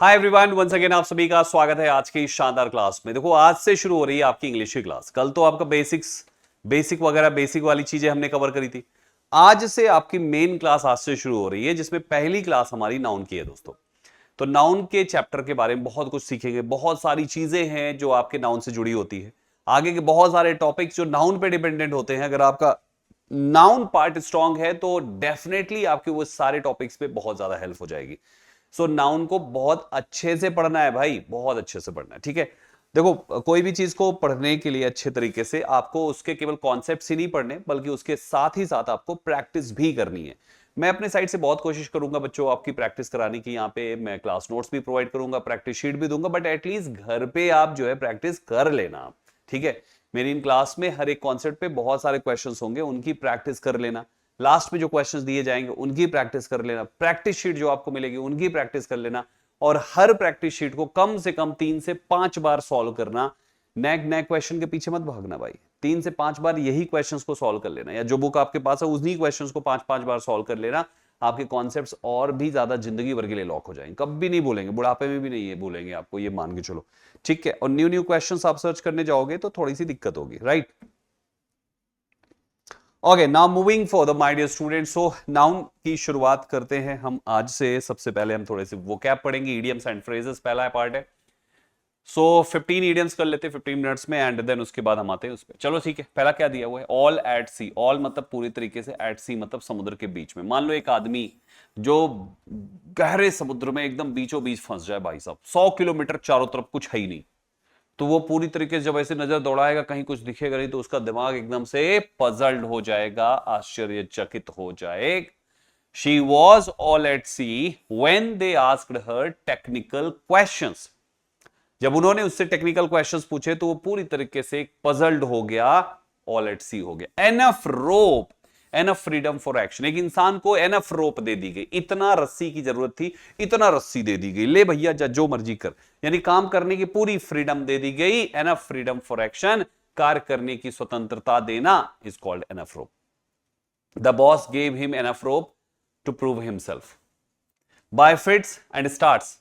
Hi everyone, once again आप सभी का स्वागत है आज की इस शानदार क्लास में। देखो, आज से शुरू हो रही है आपकी इंग्लिश की क्लास। कल तो आपका बेसिक वाली चीजें हमने कवर करी थी। आज से आपकी मेन क्लास आज से शुरू हो रही है, जिसमें पहली क्लास हमारी नाउन की है दोस्तों। तो नाउन के चैप्टर के बारे में बहुत कुछ सीखेंगे। बहुत सारी चीजें हैं जो आपके नाउन से जुड़ी होती है। आगे के बहुत सारे टॉपिक्स जो नाउन पे डिपेंडेंट होते हैं, अगर आपका नाउन पार्ट स्ट्रांग है तो डेफिनेटली आपके वो सारे टॉपिक्स पे बहुत ज्यादा हेल्प हो जाएगी। सो नाउन को बहुत अच्छे से पढ़ना है भाई, बहुत अच्छे से पढ़ना है, ठीक है। देखो, कोई भी चीज को पढ़ने के लिए अच्छे तरीके से आपको उसके केवल कॉन्सेप्ट्स ही नहीं पढ़ने, बल्कि उसके साथ ही साथ आपको प्रैक्टिस भी करनी है। मैं अपने साइड से बहुत कोशिश करूंगा बच्चों आपकी प्रैक्टिस कराने की। यहाँ पे मैं क्लास नोट्स भी प्रोवाइड करूंगा, प्रैक्टिस शीट भी दूंगा, बट एटलीस्ट घर पे आप जो है प्रैक्टिस कर लेना आप, ठीक है। मेरी इन क्लास में हर एक कॉन्सेप्ट पे बहुत सारे क्वेश्चंस होंगे, उनकी प्रैक्टिस कर लेना। लास्ट में जो क्वेश्चंस दिए जाएंगे उनकी प्रैक्टिस कर लेना। प्रैक्टिस शीट जो आपको मिलेगी उनकी प्रैक्टिस कर लेना, और हर प्रैक्टिस शीट को कम से कम 3 से 5 बार सॉल्व करना। नए क्वेश्चन के पीछे मत भागना भाई, 3 से 5 बार यही क्वेश्चंस को सॉल्व कर लेना, या जो बुक आपके पास है उन्हीं क्वेश्चंस को 5-5 बार सॉल्व कर लेना। आपके कॉन्सेप्ट्स और भी ज्यादा जिंदगी भर के लिए लॉक हो जाएंगे, कभी नहीं भूलेंगे, बुढ़ापे में भी नहीं है भूलेंगे आपको, ये मान के चलो, ठीक है। और न्यू क्वेश्चंस आप सर्च करने जाओगे तो थोड़ी सी दिक्कत होगी, right. Okay, now moving for the my dear students. So noun की शुरुआत करते हैं हम आज से। सबसे पहले हम थोड़े से वोकैब पढ़ेंगे, इडियम्स एंड फ्रेजेस पहला पार्ट है। सो 15 इडियम्स कर लेते हैं 15 मिनट्स में, एंड देन उसके बाद हम आते हैं उस पर। चलो ठीक है, पहला क्या दिया हुआ है, ऑल एट सी। ऑल मतलब पूरी तरीके से, एट सी मतलब समुद्र के बीच में। मान लो एक आदमी जो गहरे समुद्र में एकदम बीचों बीच फंस जाए भाई साहब, 100 किलोमीटर चारों तरफ कुछ है ही नहीं, तो वो पूरी तरीके से जब ऐसे नजर दौड़ाएगा कहीं कुछ दिखेगा नहीं, तो उसका दिमाग एकदम से पजल्ड हो जाएगा, आश्चर्यचकित हो जाएगा। She was all at see when they asked her technical questions. जब उन्होंने उससे टेक्निकल क्वेश्चंस पूछे तो वो पूरी तरीके से पजल्ड हो गया, ऑल एट सी हो गया। Enough rope, enough freedom for action. एक इंसान को एनफ रोप दे दी गई, इतना रस्सी की जरूरत थी, इतना रस्सी दे दी गई, ले भैया जो मर्जी कर, यानी काम करने की पूरी फ्रीडम दे दी गई। एनफ फ्रीडम फॉर एक्शन, कार्य करने की स्वतंत्रता देना, is called enough rope. The boss gave him enough rope to prove himself by fits and starts.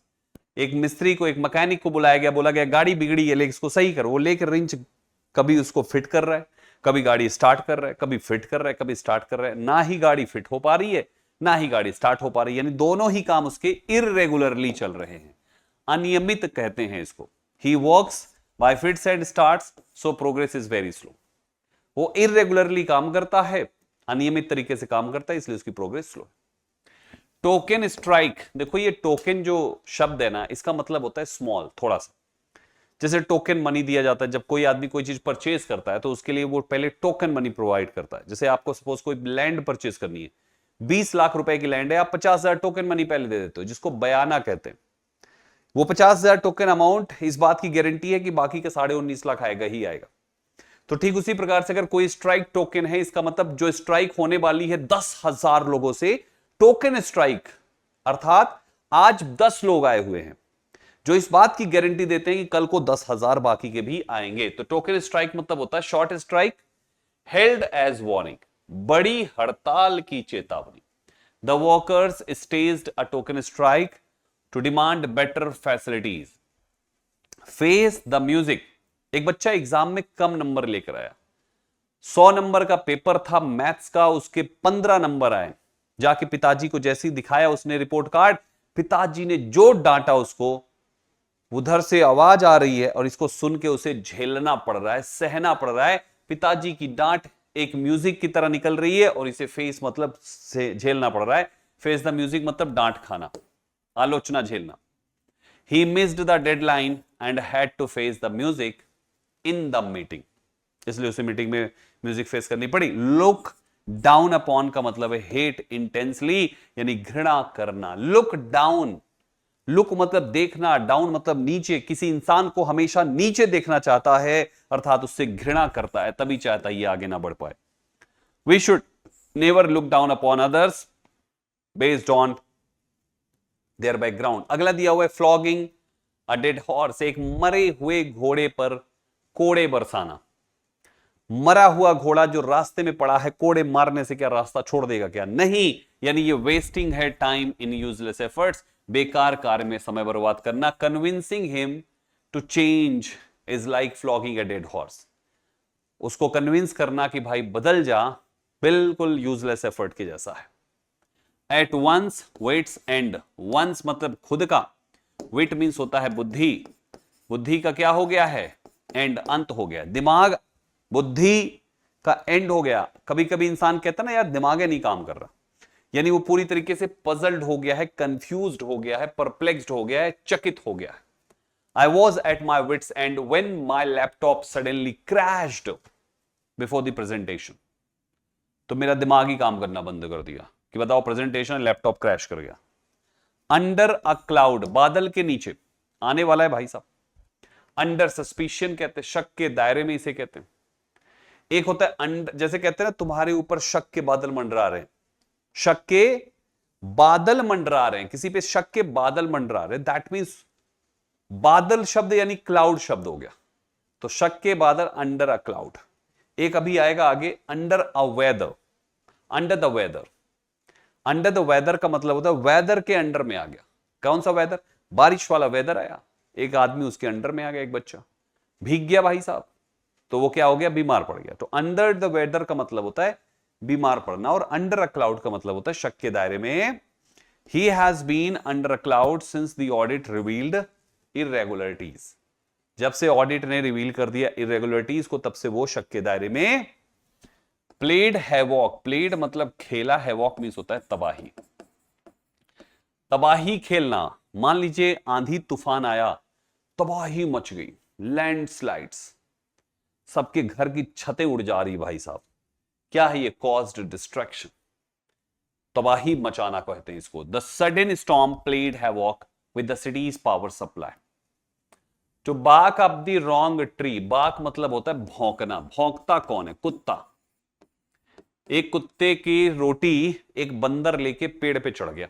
एक मिस्त्री को, एक मैकेनिक को बुलाया गया, बोला गया गाड़ी बिगड़ी है, लेकिन इसको सही कर। वो लेकर रिंच कभी उसको फिट कर रहा है, कभी गाड़ी स्टार्ट कर रहा है, कभी फिट कर रहा है, कभी स्टार्ट कर रहा है। ना ही गाड़ी फिट हो पा रही है, ना ही गाड़ी स्टार्ट हो पा रही है, यानी दोनों ही काम उसके इररेगुलरली चल रहे हैं। अनियमित कहते हैं इसको। He works by fits and starts, so progress is very slow. वो इररेगुलरली काम करता है, अनियमित तरीके से काम करता है, इसलिए उसकी प्रोग्रेस स्लो है। टोकन स्ट्राइक, देखो ये टोकन जो शब्द है ना, इसका मतलब होता है स्मॉल, थोड़ा सा। जैसे टोकन मनी दिया जाता है, जब कोई आदमी कोई चीज परचेज करता है तो उसके लिए वो पहले टोकन मनी प्रोवाइड करता है। जैसे आपको सपोज कोई लैंड परचेज करनी है, 20 लाख रुपए की लैंड है, आप 50,000 टोकन मनी पहले दे देते हो, जिसको बयाना कहते हैं। वो 50,000 टोकन अमाउंट इस बात की गारंटी है कि बाकी के 19.5 लाख आएगा ही आएगा। तो ठीक उसी प्रकार से अगर कोई स्ट्राइक टोकन है, इसका मतलब जो स्ट्राइक होने वाली है 10,000 लोगों से, टोकन स्ट्राइक अर्थात आज 10 लोग आए हुए हैं जो इस बात की गारंटी देते हैं कि कल को 10,000 बाकी के भी आएंगे। तो टोकन स्ट्राइक मतलब होता है short strike, held as warning, बड़ी हड़ताल की चेतावनी। The workers staged a token strike to demand better facilities. Face the music, एक बच्चा एग्जाम में कम नंबर लेकर आया, 100 नंबर का पेपर था मैथ्स का, उसके 15 नंबर आए। जाके पिताजी को जैसे ही दिखाया उसने रिपोर्ट कार्ड, पिताजी ने जो डांटा उसको, उधर से आवाज आ रही है और इसको सुन के उसे झेलना पड़ रहा है, सहना पड़ रहा है। पिताजी की डांट एक म्यूजिक की तरह निकल रही है और इसे फेस मतलब से झेलना पड़ रहा है। फेस द म्यूजिक मतलब डांट खाना, आलोचना झेलना। He missed the deadline and had to face the music in the meeting, इसलिए उसे मीटिंग में म्यूजिक फेस करनी पड़ी। लुक डाउन अपॉन का मतलब है हेट इंटेंसली, यानी घृणा करना। लुक डाउन, लुक मतलब देखना, डाउन मतलब नीचे। किसी इंसान को हमेशा नीचे देखना चाहता है, अर्थात उससे घृणा करता है, तभी चाहता है ये आगे ना बढ़ पाए। We should never look down upon others based on their background. अगला दिया हुआ है फ्लॉगिंग अ डेड हॉर्स, एक मरे हुए घोड़े पर कोड़े बरसाना। मरा हुआ घोड़ा जो रास्ते में पड़ा है, कोड़े मारने से क्या रास्ता छोड़ देगा क्या? नहीं, यानी ये वेस्टिंग है टाइम इन यूजलेस एफर्ट्स। बेकार कार्य में समय बर्बाद करना। Convincing him to change is like flogging a dead horse, उसको कन्विंस करना कि भाई बदल जा, बिल्कुल यूजलेस एफर्ट के जैसा है। At one's wits end, one's मतलब खुद का, वेट मीन्स होता है बुद्धि, बुद्धि का क्या हो गया है, एंड, अंत हो गया। दिमाग बुद्धि का एंड हो गया। कभी कभी इंसान कहता ना यार दिमाग नहीं काम कर रहा, यानी वो पूरी तरीके से पजल्ड हो गया है, कंफ्यूज्ड हो गया है, परप्लेक्स्ड हो गया है, चकित हो गया है। I was at my wit's end when my laptop suddenly crashed before the presentation. तो मेरा दिमाग ही काम करना बंद कर दिया कि बताओ प्रेजेंटेशन, लैपटॉप क्रैश कर गया। अंडर अ क्लाउड, बादल के नीचे, आने वाला है भाई साहब। अंडर सस्पिशन कहते हैं, शक के दायरे में इसे कहते हैं। एक होता है अंडर, जैसे कहते हैं ना तुम्हारे ऊपर शक के बादल मंडरा रहे हैं, शक के बादल मंडरा रहे हैं, किसी पे शक के बादल मंडरा रहे हैं, दैट मीन्स बादल शब्द यानी क्लाउड शब्द हो गया। तो शक के बादल, अंडर अ क्लाउड। एक अभी आएगा आगे, under a weather, under the weather. Under the weather का मतलब होता है वेदर के अंडर में आ गया। कौन सा वेदर, बारिश वाला वेदर आया, एक आदमी उसके अंडर में आ गया, एक बच्चा भीग गया भाई साहब, तो वो क्या हो गया, बीमार पड़ गया। तो अंडर द वेदर का मतलब होता है बीमार पड़ना, और अंडर अ क्लाउड का मतलब होता है शक के दायरे में। He has been under a cloud since the audit revealed irregularities, जब से ऑडिट ने रिवील कर दिया इरेगुलरिटीज को, तब से वो शक के दायरे में। प्लेड हैवॉक, प्लेड मतलब खेला, हैवॉक मींस होता है तबाही, तबाही खेलना। मान लीजिए आंधी तूफान आया, तबाही मच गई, लैंडस्लाइड्स, सबके घर की छतें उड़ जा रही भाई साहब, क्या है ये, कॉज्ड डिस्ट्रैक्शन, तबाही मचाना कहते हैं इसको। The sudden storm played havoc with the city's power supply. To bark up the wrong tree, bark मतलब होता है भौंकना, भौंकता कौन है, कुत्ता। एक कुत्ते की रोटी एक बंदर लेके पेड़ पे चढ़ गया,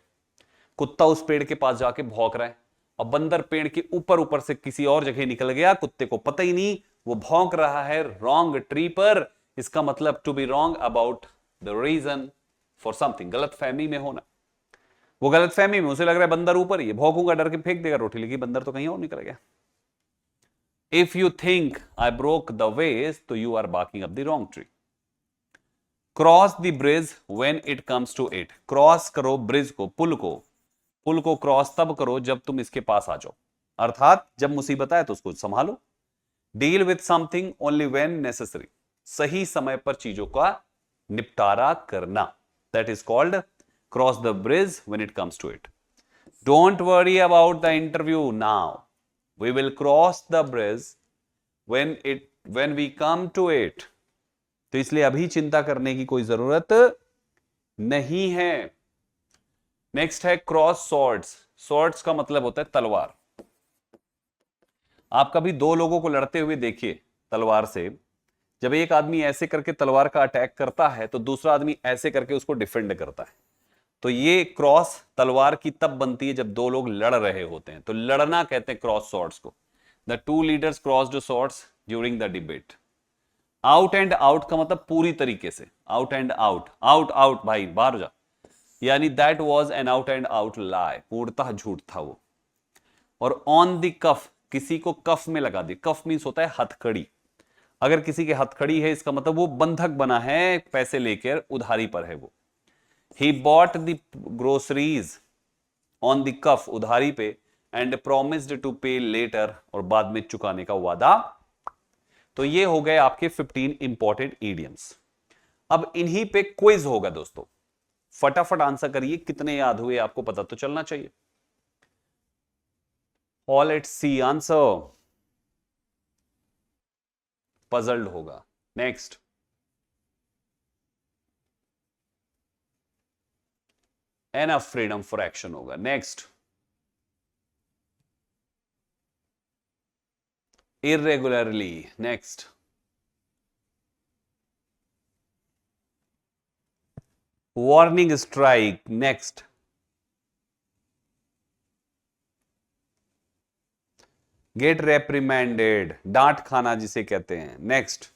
कुत्ता उस पेड़ के पास जाके भौंक रहा है, और बंदर पेड़ के ऊपर ऊपर से किसी और जगह निकल गया, कुत्ते को पता ही नहीं, वो भौंक रहा है रॉन्ग ट्री पर। इसका मतलब to be wrong about the reason for something, गलत फहमी में होना। वो गलत फहमी में, उसे लग रहा है बंदर ऊपर ही है, भौंकूंगा डर के फेंक देगा रोटी, लेकिन बंदर तो कहीं और निकल गया। If you think I broke the wedge, तो you are barking up the wrong tree. Cross the bridge when it comes to it, cross करो ब्रिज को, पुल को, पुल को क्रॉस तब करो जब तुम इसके पास आ जाओ, अर्थात जब मुसीबत आए तो उसको संभालो। Deal with something only when necessary, सही समय पर चीजों का निपटारा करना, that is called cross the bridge when it comes to it. Don't worry about the interview now, we will cross the bridge when we come to it. तो इसलिए अभी चिंता करने की कोई जरूरत नहीं है। नेक्स्ट है क्रॉस सॉर्ड्स, सॉर्ड्स का मतलब होता है तलवार। आप कभी दो लोगों को लड़ते हुए देखिए तलवार से, जब एक आदमी ऐसे करके तलवार का अटैक करता है तो दूसरा आदमी ऐसे करके उसको डिफेंड करता है। तो ये क्रॉस तलवार की तब बनती है जब दो लोग लड़ रहे होते हैं, तो लड़ना कहते हैं क्रॉस सॉर्ड्स को। The two leaders crossed swords during the debate. Out and out का मतलब पूरी तरीके से, out and out, out out भाई बाहर जा, यानी that was an out and out lie, पूर्णतः झूठ था वो। और ऑन द कफ, किसी को कफ में लगा दी, कफ मींस होता है हथकड़ी, अगर किसी के हथकड़ी है इसका मतलब वो बंधक बना है, पैसे लेकर उधारी पर है वो। He bought the groceries on the cuff, उधारी पे, and promised to pay later, और बाद में चुकाने का वादा। तो ये हो गए आपके 15 इंपॉर्टेंट इडियम्स। अब इन्हीं पे क्विज होगा दोस्तों, फटाफट आंसर करिए, कितने याद हुए आपको पता तो चलना चाहिए। All let's see answer, puzzled होगा। Next, enough freedom for action होगा। Next, irregularly. Next, warning strike. Next, get reprimanded, डांट खाना जिसे कहते हैं। नेक्स्ट,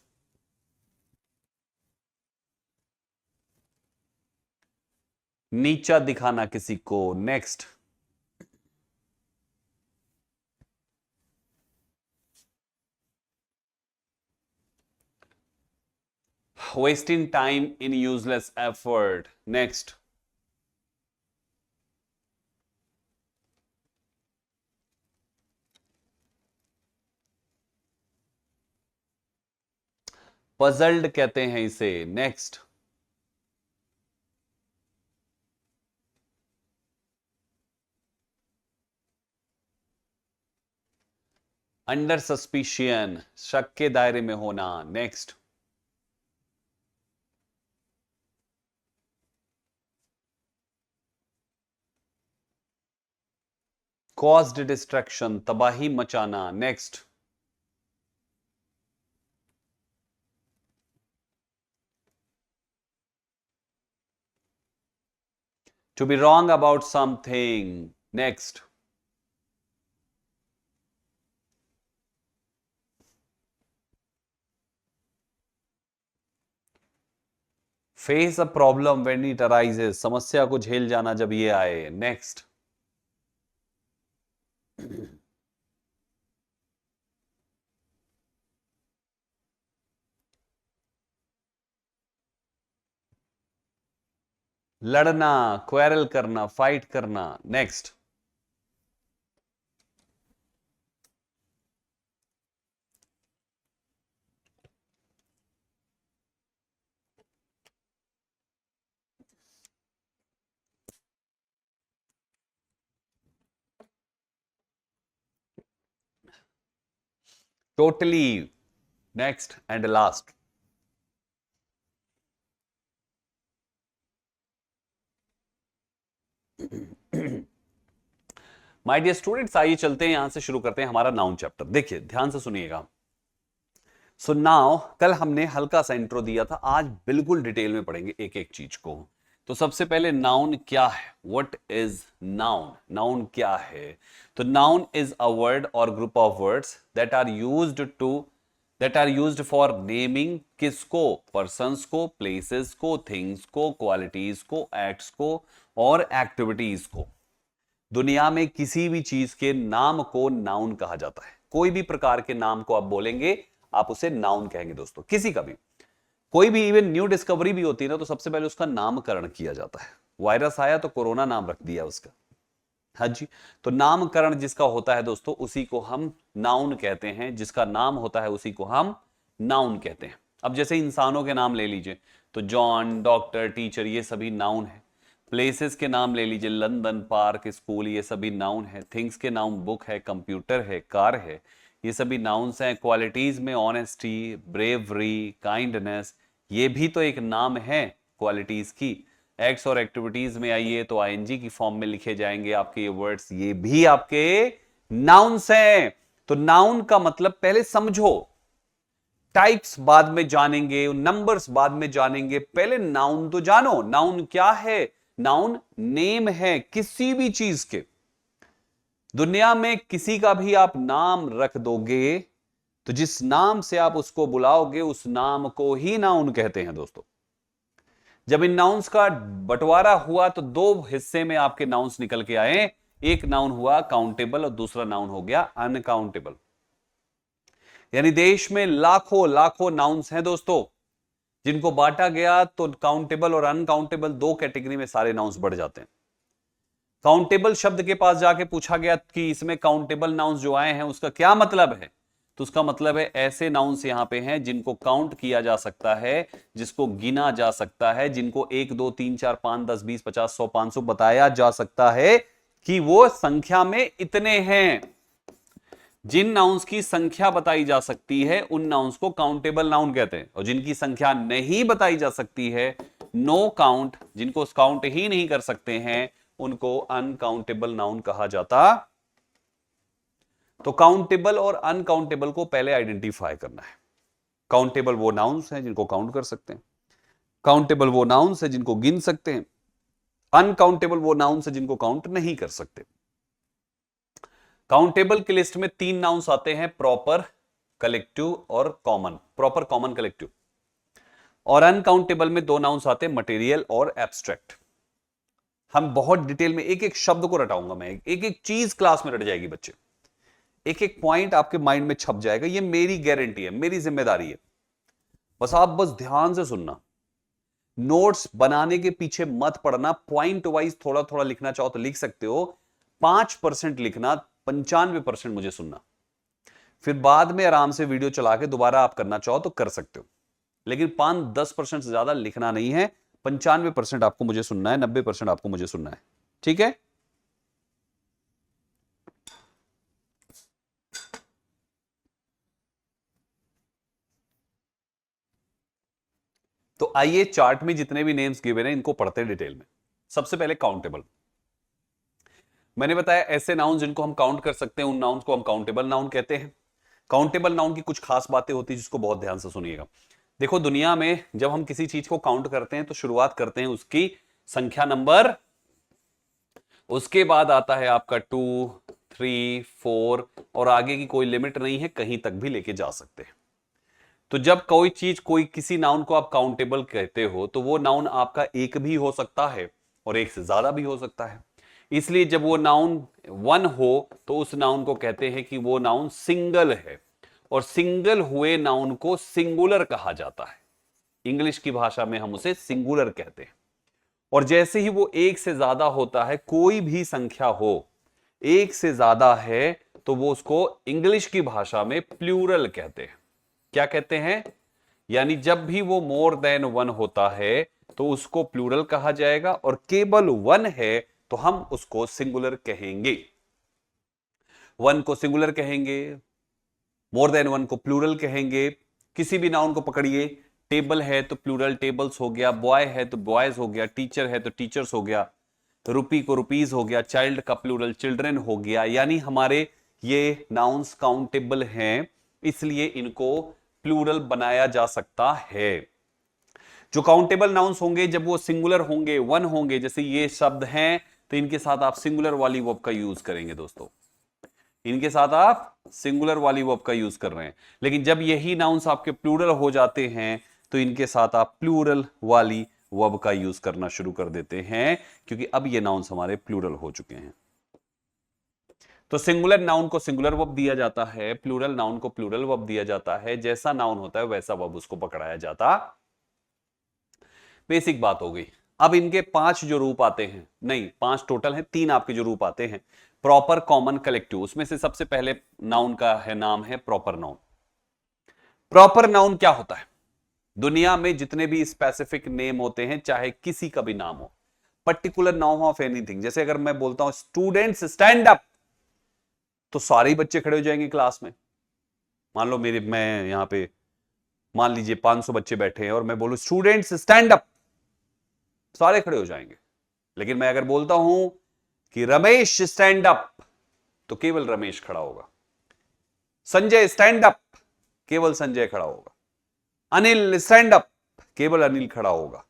नीचा दिखाना किसी को। Next, wasting time in useless effort. Next. Puzzled कहते हैं इसे. Next. अंडर सस्पिशियन, शक के दायरे में होना. नेक्स्ट. कॉज्ड डिस्ट्रैक्शन, तबाही मचाना. Next. To be wrong about something. Next. Face a problem when it arises, समस्या को झेल जाना जब ये आए. नेक्स्ट. लड़ना, क्वेरल करना, फाइट करना. Next. Totally. Next and last. My dear students, आइए चलते हैं, यहां से शुरू करते हैं हमारा नाउन चैप्टर. देखिए ध्यान से सुनिएगा. सो नाउ, कल हमने हल्का सा इंट्रो दिया था, आज बिल्कुल डिटेल में पढ़ेंगे एक एक चीज को. तो सबसे पहले नाउन क्या है. What is noun. नाउन क्या है. तो नाउन इज अ वर्ड और group of words that are used for naming. किसको. पर्संस को, प्लेसेस को, थिंग्स को, क्वालिटीज को, एक्ट्स को और एक्टिविटीज को. दुनिया में किसी भी चीज के नाम को नाउन कहा जाता है. कोई भी प्रकार के नाम को आप बोलेंगे, आप उसे नाउन कहेंगे दोस्तों. किसी का भी, कोई भी इवन न्यू डिस्कवरी भी होती है ना, तो सबसे पहले उसका नामकरण किया जाता है. वायरस आया तो कोरोना नाम रख दिया उसका. हाँ जी. तो नामकरण जिसका होता है दोस्तों, उसी को हम नाउन कहते हैं. जिसका नाम होता है उसी को हम नाउन कहते हैं. अब जैसे इंसानों के नाम ले लीजिए, तो जॉन, डॉक्टर, टीचर, ये सभी नाउन है. प्लेसेस के नाम ले लीजिए, लंदन, पार्क, स्कूल, ये सभी नाउन है. थिंग्स के नाम बुक है, कंप्यूटर है, कार है, ये सभी नाउन्स हैं. क्वालिटीज में ऑनेस्टी, ब्रेवरी, काइंडनेस, ये भी तो एक नाम है क्वालिटीज की. एक्ट्स और एक्टिविटीज में आइए तो आईएनजी की फॉर्म में लिखे जाएंगे आपके ये वर्ड्स, ये भी आपके नाउन्स हैं. तो नाउन का मतलब पहले समझो. टाइप्स बाद में जानेंगे, नंबर्स बाद में जानेंगे, पहले नाउन तो जानो. नाउन क्या है. नाउन नेम है किसी भी चीज के. दुनिया में किसी का भी आप नाम रख दोगे, तो जिस नाम से आप उसको बुलाओगे, उस नाम को ही नाउन कहते हैं दोस्तों. जब इन नाउन्स का बंटवारा हुआ तो दो हिस्से में आपके नाउन्स निकल के आए. एक नाउन हुआ काउंटेबल और दूसरा नाउन हो गया अनकाउंटेबल. यानी देश में लाखों लाखों नाउन्स हैं दोस्तों, जिनको बांटा गया तो काउंटेबल और अनकाउंटेबल दो कैटेगरी में सारे नाउन्स बढ़ जाते हैं. काउंटेबल शब्द के पास जाके पूछा गया कि इसमें काउंटेबल नाउन्स जो आए हैं उसका क्या मतलब है, तो उसका मतलब है ऐसे नाउन्स यहां पे हैं जिनको काउंट किया जा सकता है, जिसको गिना जा सकता है, जिनको 1 2 3 4 5 10 20 50 100 500 बताया जा सकता है कि वो संख्या में इतने हैं. जिन नाउन्स की संख्या बताई जा सकती है उन नाउन्स को काउंटेबल नाउन कहते हैं, और जिनकी संख्या नहीं बताई जा सकती है, नो काउंट, जिनको काउंट ही नहीं कर सकते हैं, उनको अनकाउंटेबल नाउन कहा जाता. तो काउंटेबल और अनकाउंटेबल को पहले आइडेंटिफाई करना है. काउंटेबल वो नाउन्स हैं जिनको काउंट कर सकते हैं, काउंटेबल वो नाउन्स हैं जिनको गिन सकते हैं, अनकाउंटेबल वो नाउन्स हैं जिनको काउंट नहीं कर सकते. काउंटेबल की लिस्ट में 3 नाउन्स आते हैं, प्रॉपर, कलेक्टिव और कॉमन. Proper, common, collective. और अनकाउंटेबल में 2 नाउन्स आते हैं, मटेरियल और एब्स्ट्रैक्ट. हम बहुत डिटेल में एक एक शब्द को रटाऊंगा मैं, एक एक चीज क्लास में रट जाएगी बच्चे, एक एक पॉइंट आपके माइंड में छप जाएगा. ये मेरी गारंटी है, मेरी जिम्मेदारी है. बस ध्यान से सुनना, नोट्स बनाने के पीछे मत पड़ना, पॉइंट वाइज थोड़ा थोड़ा लिखना चाहो तो लिख सकते हो, 5% लिखना, 95% मुझे सुनना, फिर बाद में आराम से वीडियो चला के दोबारा आप करना चाहो तो कर सकते हो, लेकिन 5-10% से ज्यादा लिखना नहीं है, 95% आपको मुझे सुनना है, 90% आपको मुझे सुनना है, ठीक है। तो आइए चार्ट में जितने भी नेम्स गिवन हैं इनको पढ़ते हैं डिटेल में। सबसे पहले काउंटेबल, मैंने बताया ऐसे नाउन जिनको हम काउंट कर सकते हैं उन नाउन को हम काउंटेबल नाउन कहते हैं। काउंटेबल नाउन की कुछ खास बातें होती है जिसको बहुत ध्यान से सुनिएगा। देखो दुनिया में जब हम किसी चीज को काउंट करते हैं तो शुरुआत करते हैं उसकी संख्या नंबर, उसके बाद आता है आपका 2, 3, 4 और आगे की कोई लिमिट नहीं है, कहीं तक भी लेके जा सकते हैं। तो जब कोई चीज, कोई किसी नाउन को आप काउंटेबल कहते हो तो वो नाउन आपका एक भी हो सकता है और एक से ज्यादा भी हो सकता है। इसलिए जब वो नाउन 1 हो तो उस नाउन को कहते हैं कि वो नाउन सिंगल है, और सिंगल हुए नाउन को सिंगुलर कहा जाता है। इंग्लिश की भाषा में हम उसे सिंगुलर कहते हैं। और जैसे ही वो एक से ज्यादा होता है, कोई भी संख्या हो एक से ज्यादा है तो वो उसको इंग्लिश की भाषा में प्लूरल कहते हैं। क्या कहते हैं? यानी जब भी वो मोर देन 1 होता है तो उसको प्लूरल कहा जाएगा, और केवल 1 है तो हम उसको सिंगुलर कहेंगे। 1 को सिंगुलर कहेंगे, मोर देन 1 को प्लूरल कहेंगे। किसी भी नाउन को पकड़िए, टेबल है तो प्लूरल टेबल्स हो गया, बॉय है तो बॉयज हो गया, टीचर है तो टीचर्स हो गया, रुपी को रुपीज हो गया, चाइल्ड का प्लूरल चिल्ड्रन हो गया। यानी हमारे ये नाउन्स काउंटेबल हैं, इसलिए इनको प्लूरल बनाया जा सकता है। जो काउंटेबल नाउन्स होंगे जब वो सिंगुलर होंगे, 1 होंगे, जैसे ये शब्द हैं, तो इनके साथ आप सिंगुलर वाली वर्ब का यूज करेंगे दोस्तों, इनके साथ आप सिंगुलर वाली वर्ब का यूज कर रहे हैं। लेकिन जब यही नाउन्स आपके प्लूरल हो जाते हैं तो इनके साथ आप प्लूरल वाली वर्ब का यूज करना शुरू कर देते हैं, क्योंकि अब ये नाउन्स हमारे प्लूरल हो चुके हैं। तो सिंगुलर नाउन को सिंगुलर वर्ब दिया जाता है, प्लूरल नाउन को प्लूरल वर्ब दिया जाता है। जैसा नाउन होता है वैसा वर्ब उसको पकड़ाया जाता। बेसिक बात हो गई। अब इनके 5 जो रूप आते हैं, नहीं 5 टोटल हैं, 3 आपके जो रूप आते हैं, प्रॉपर, कॉमन, कलेक्टिव। उसमें से सबसे पहले नाउन का है नाम है प्रॉपर नाउन। प्रॉपर नाउन क्या होता है? दुनिया में जितने भी स्पेसिफिक नेम होते हैं, चाहे किसी का भी नाम हो, पर्टिकुलर नाउन ऑफ एनीथिंग, जैसे अगर मैं बोलता हूं स्टूडेंट्स स्टैंड अप, तो सारे ही बच्चे खड़े हो जाएंगे क्लास में। मान लो मैं यहां पे मान लीजिए 500 बच्चे बैठे हैं और मैं बोलूं स्टूडेंट्स स्टैंड अप, सारे खड़े हो जाएंगे। लेकिन मैं अगर बोलता हूं कि रमेश स्टैंड अप, तो केवल रमेश खड़ा होगा। संजय स्टैंड अप, केवल संजय खड़ा होगा। अनिल स्टैंड अप, केवल अनिल खड़ा होगा।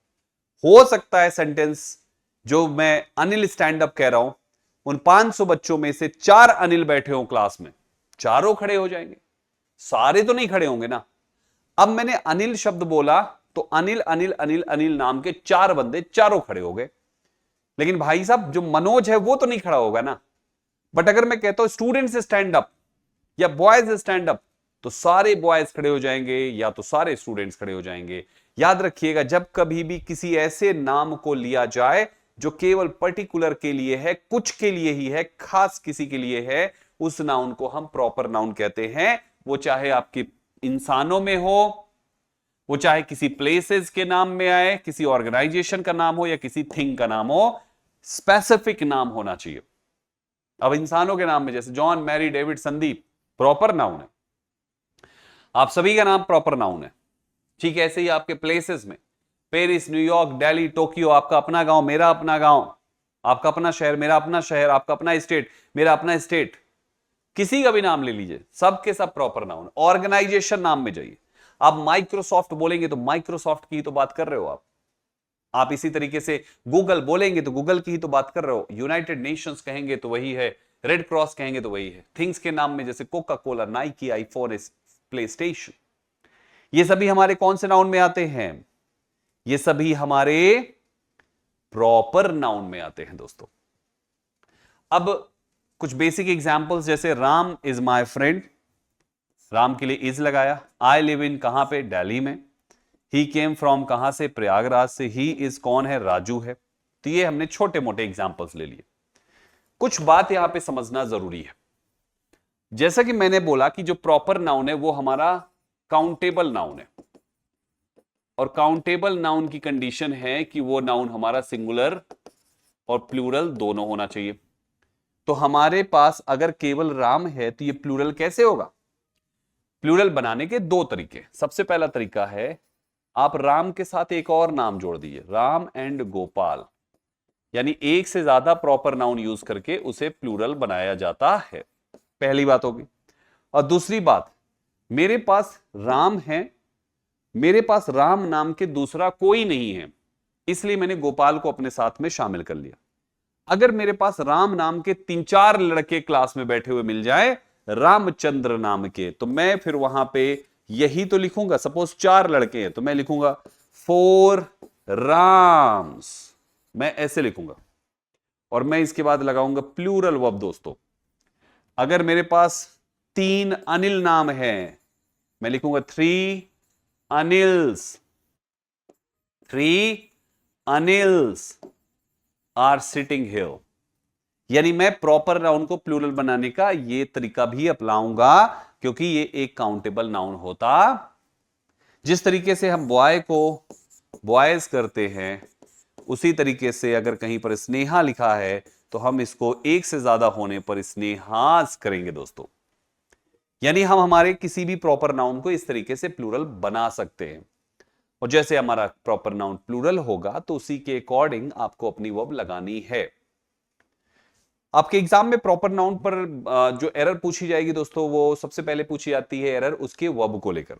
हो सकता है सेंटेंस जो मैं अनिल स्टैंड अप कह रहा हूं, उन 500 बच्चों में से 4 अनिल बैठे हो क्लास में, चारों खड़े हो जाएंगे, सारे तो नहीं खड़े होंगे ना। अब मैंने अनिल शब्द बोला तो अनिल अनिल अनिल अनिल नाम के 4 बंदे चारों खड़े हो गए, लेकिन भाई साहब जो मनोज है वो तो नहीं खड़ा होगा ना। बट अगर मैं कहता हूं स्टूडेंट्स स्टैंड अप या बॉयज स्टैंड अप, तो सारे बॉयज खड़े हो जाएंगे या तो सारे स्टूडेंट्स खड़े हो जाएंगे। याद रखिएगा, जब कभी भी किसी ऐसे नाम को लिया जाए जो केवल पर्टिकुलर के लिए है, कुछ के लिए ही है, खास किसी के लिए है, उस नाउन को हम प्रॉपर नाउन कहते हैं। वो चाहे आपके इंसानों में हो, वो चाहे किसी प्लेसेस के नाम में आए, किसी ऑर्गेनाइजेशन का नाम हो या किसी थिंग का नाम हो, स्पेसिफिक नाम होना चाहिए। अब इंसानों के नाम में जैसे John, Mary, David, Sandeep, proper noun है, आप सभी का नाम प्रॉपर नाउन है। ठीक है, ऐसे ही आपके प्लेसेस में पेरिस, न्यूयॉर्क, दिल्ली, टोक्यो, आपका अपना गांव, मेरा अपना गांव, आपका अपना शहर, मेरा अपना शहर, आपका अपना स्टेट, मेरा अपना स्टेट, किसी का भी नाम ले लीजिए, सब के सब प्रॉपर नाउन। ऑर्गेनाइजेशन नाम में जाइए, आप माइक्रोसॉफ्ट बोलेंगे तो माइक्रोसॉफ्ट की तो बात कर रहे हो आप इसी तरीके से गूगल बोलेंगे तो गूगल की ही तो बात कर रहे हो। यूनाइटेड नेशंस कहेंगे तो वही है, रेड क्रॉस कहेंगे तो वही है। थिंग्स के नाम में जैसे Coca Cola, Nike, iPhone, play station, ये सभी हमारे कौन से नाउन में आते हैं? ये सभी हमारे प्रॉपर नाउन में आते हैं दोस्तों। अब कुछ बेसिक एग्जांपल्स, जैसे Ram is my friend, Ram के लिए इज लगाया। आई लिव इन कहां पे? दिल्ली में। ही केम फ्रॉम कहां से, प्रयागराज से। ही इज कौन है, राजू है। तो ये हमने छोटे मोटे एग्जाम्पल्स ले लिए। कुछ बात यहां पे समझना जरूरी है। जैसा कि मैंने बोला कि जो प्रॉपर नाउन है वो हमारा काउंटेबल नाउन है, और काउंटेबल नाउन की कंडीशन है कि वो नाउन हमारा सिंगुलर और प्लूरल दोनों होना चाहिए। तो हमारे पास अगर केवल राम है तो ये प्लूरल कैसे होगा? प्लूरल बनाने के दो तरीके। सबसे पहला तरीका है, आप राम के साथ एक और नाम जोड़ दीजिए, राम एंड गोपाल, यानी एक से ज्यादा प्रॉपर नाउन यूज करके उसे प्लूरल बनाया जाता है। पहली बात होगी। और दूसरी बात, मेरे पास राम है, मेरे पास राम नाम के दूसरा कोई नहीं है, इसलिए मैंने गोपाल को अपने साथ में शामिल कर लिया। अगर मेरे पास राम नाम के 3-4 लड़के क्लास में बैठे हुए मिल जाए रामचंद्र नाम के, तो मैं फिर वहां पे यही तो लिखूंगा। सपोज 4 लड़के हैं तो मैं लिखूंगा 4 राम्स, मैं ऐसे लिखूंगा। और मैं इसके बाद लगाऊंगा प्लूरल वर्ब दोस्तों। अगर मेरे पास 3 अनिल नाम है, मैं लिखूंगा 3 Anils, 3 Anils are sitting here. यानी मैं प्रॉपर नाउन को प्लूरल बनाने का ये तरीका भी अपनाऊंगा, क्योंकि ये एक काउंटेबल नाउन होता। जिस तरीके से हम बॉय को बॉयज करते हैं, उसी तरीके से अगर कहीं पर स्नेहा लिखा है तो हम इसको एक से ज्यादा होने पर स्नेहास करेंगे दोस्तों। यानी हम हमारे किसी भी प्रॉपर नाउन को इस तरीके से प्लूरल बना सकते हैं। और जैसे हमारा प्रॉपर नाउन प्लूरल होगा तो उसी के अकॉर्डिंग आपको अपनी वर्ब लगानी है। आपके एग्जाम में प्रॉपर नाउन पर जो एरर पूछी जाएगी दोस्तों, वो सबसे पहले पूछी जाती है एरर उसके वर्ब को लेकर,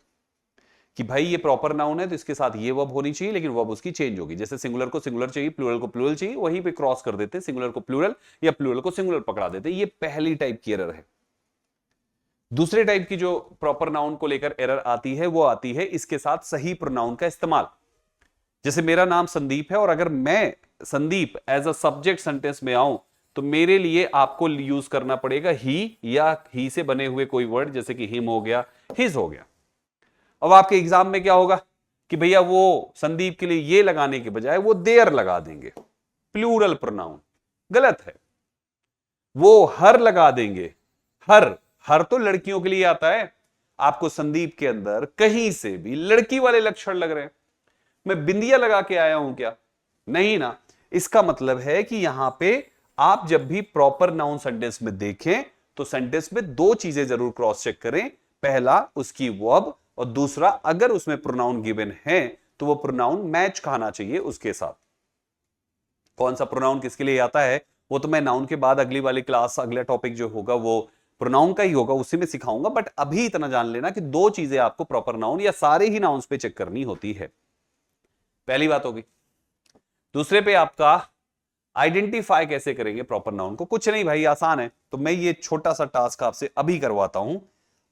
कि भाई ये प्रॉपर नाउन है तो इसके साथ ये वर्ब होनी चाहिए, लेकिन वर्ब उसकी चेंज होगी। जैसे सिंगुलर को सिंगुलर चाहिए, प्लूरल को प्लूरल चाहिए, वहीं पे क्रॉस कर देते, सिंगुलर को प्लूरल या प्लूरल को सिंगुलर पकड़ा देते। ये पहली टाइप की एरर है। दूसरे टाइप की जो प्रॉपर नाउन को लेकर एरर आती है वो आती है इसके साथ सही प्रोनाउन का इस्तेमाल। जैसे मेरा नाम संदीप है और अगर मैं Sandeep as a subject sentence में आऊं तो मेरे लिए आपको यूज करना पड़ेगा ही या ही से बने हुए कोई वर्ड, जैसे कि हिम हो गया, हिज हो गया। अब आपके एग्जाम में क्या होगा कि भैया वो संदीप के लिए ये लगाने के बजाय वो देयर लगा देंगे, प्लूरल प्रोनाउन। गलत है। वो हर लगा देंगे। हर, हर तो लड़कियों के लिए आता है। आपको संदीप के अंदर कहीं से भी लड़की वाले लक्षण लग रहे हैं? मैं बिंदिया लगा के आया हूं क्या? नहीं ना। इसका मतलब है कि यहां पे आप जब भी प्रॉपर नाउन सेंटेंस में देखें तो सेंटेंस में दो चीजें जरूर क्रॉस चेक करें। पहला उसकी वर्ब, और दूसरा अगर उसमें प्रोनाउन गिवन है तो वो प्रोनाउन मैच खाना चाहिए उसके साथ। कौन सा प्रोनाउन किसके लिए आता है वो तो मैं नाउन के बाद अगली वाली क्लास, अगला टॉपिक जो होगा वो प्रोनाउन का ही होगा, उसी में सिखाऊंगा। बट अभी इतना जान लेना कि दो चीजें आपको प्रॉपर नाउन या सारे ही नाउन्स पे चेक करनी होती है। पहली बात होगी। दूसरे पे आपका आइडेंटिफाई कैसे करेंगे प्रॉपर नाउन को? कुछ नहीं भाई, आसान है। तो मैं ये छोटा सा टास्क आपसे अभी करवाता हूं।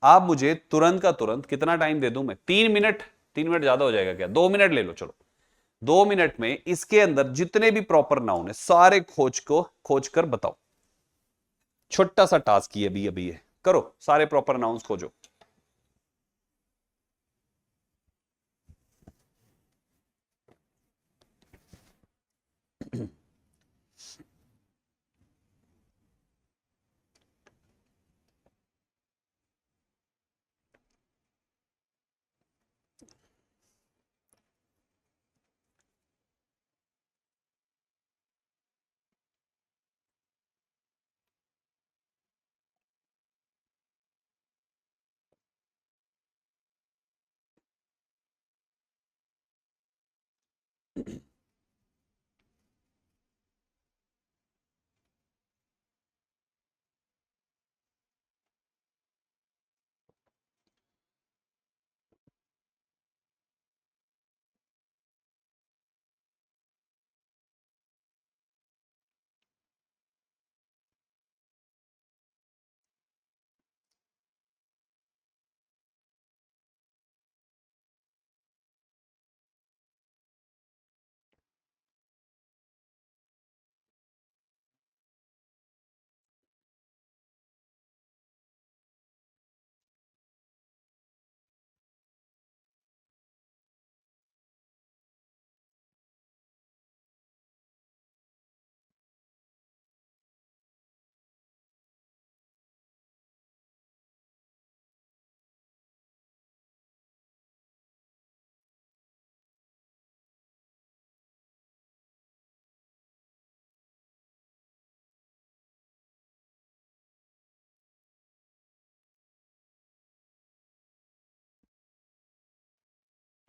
आप मुझे तुरंत का तुरंत, कितना टाइम दे दूं मैं? 3 मिनट। 3 मिनट ज्यादा हो जाएगा क्या? 2 मिनट ले लो, चलो। 2 मिनट में इसके अंदर जितने भी प्रॉपर नाउन है सारे खोज कर बताओ। छोटा सा टास्क ये अभी अभी है, करो सारे प्रॉपर नाउन्स खोजो।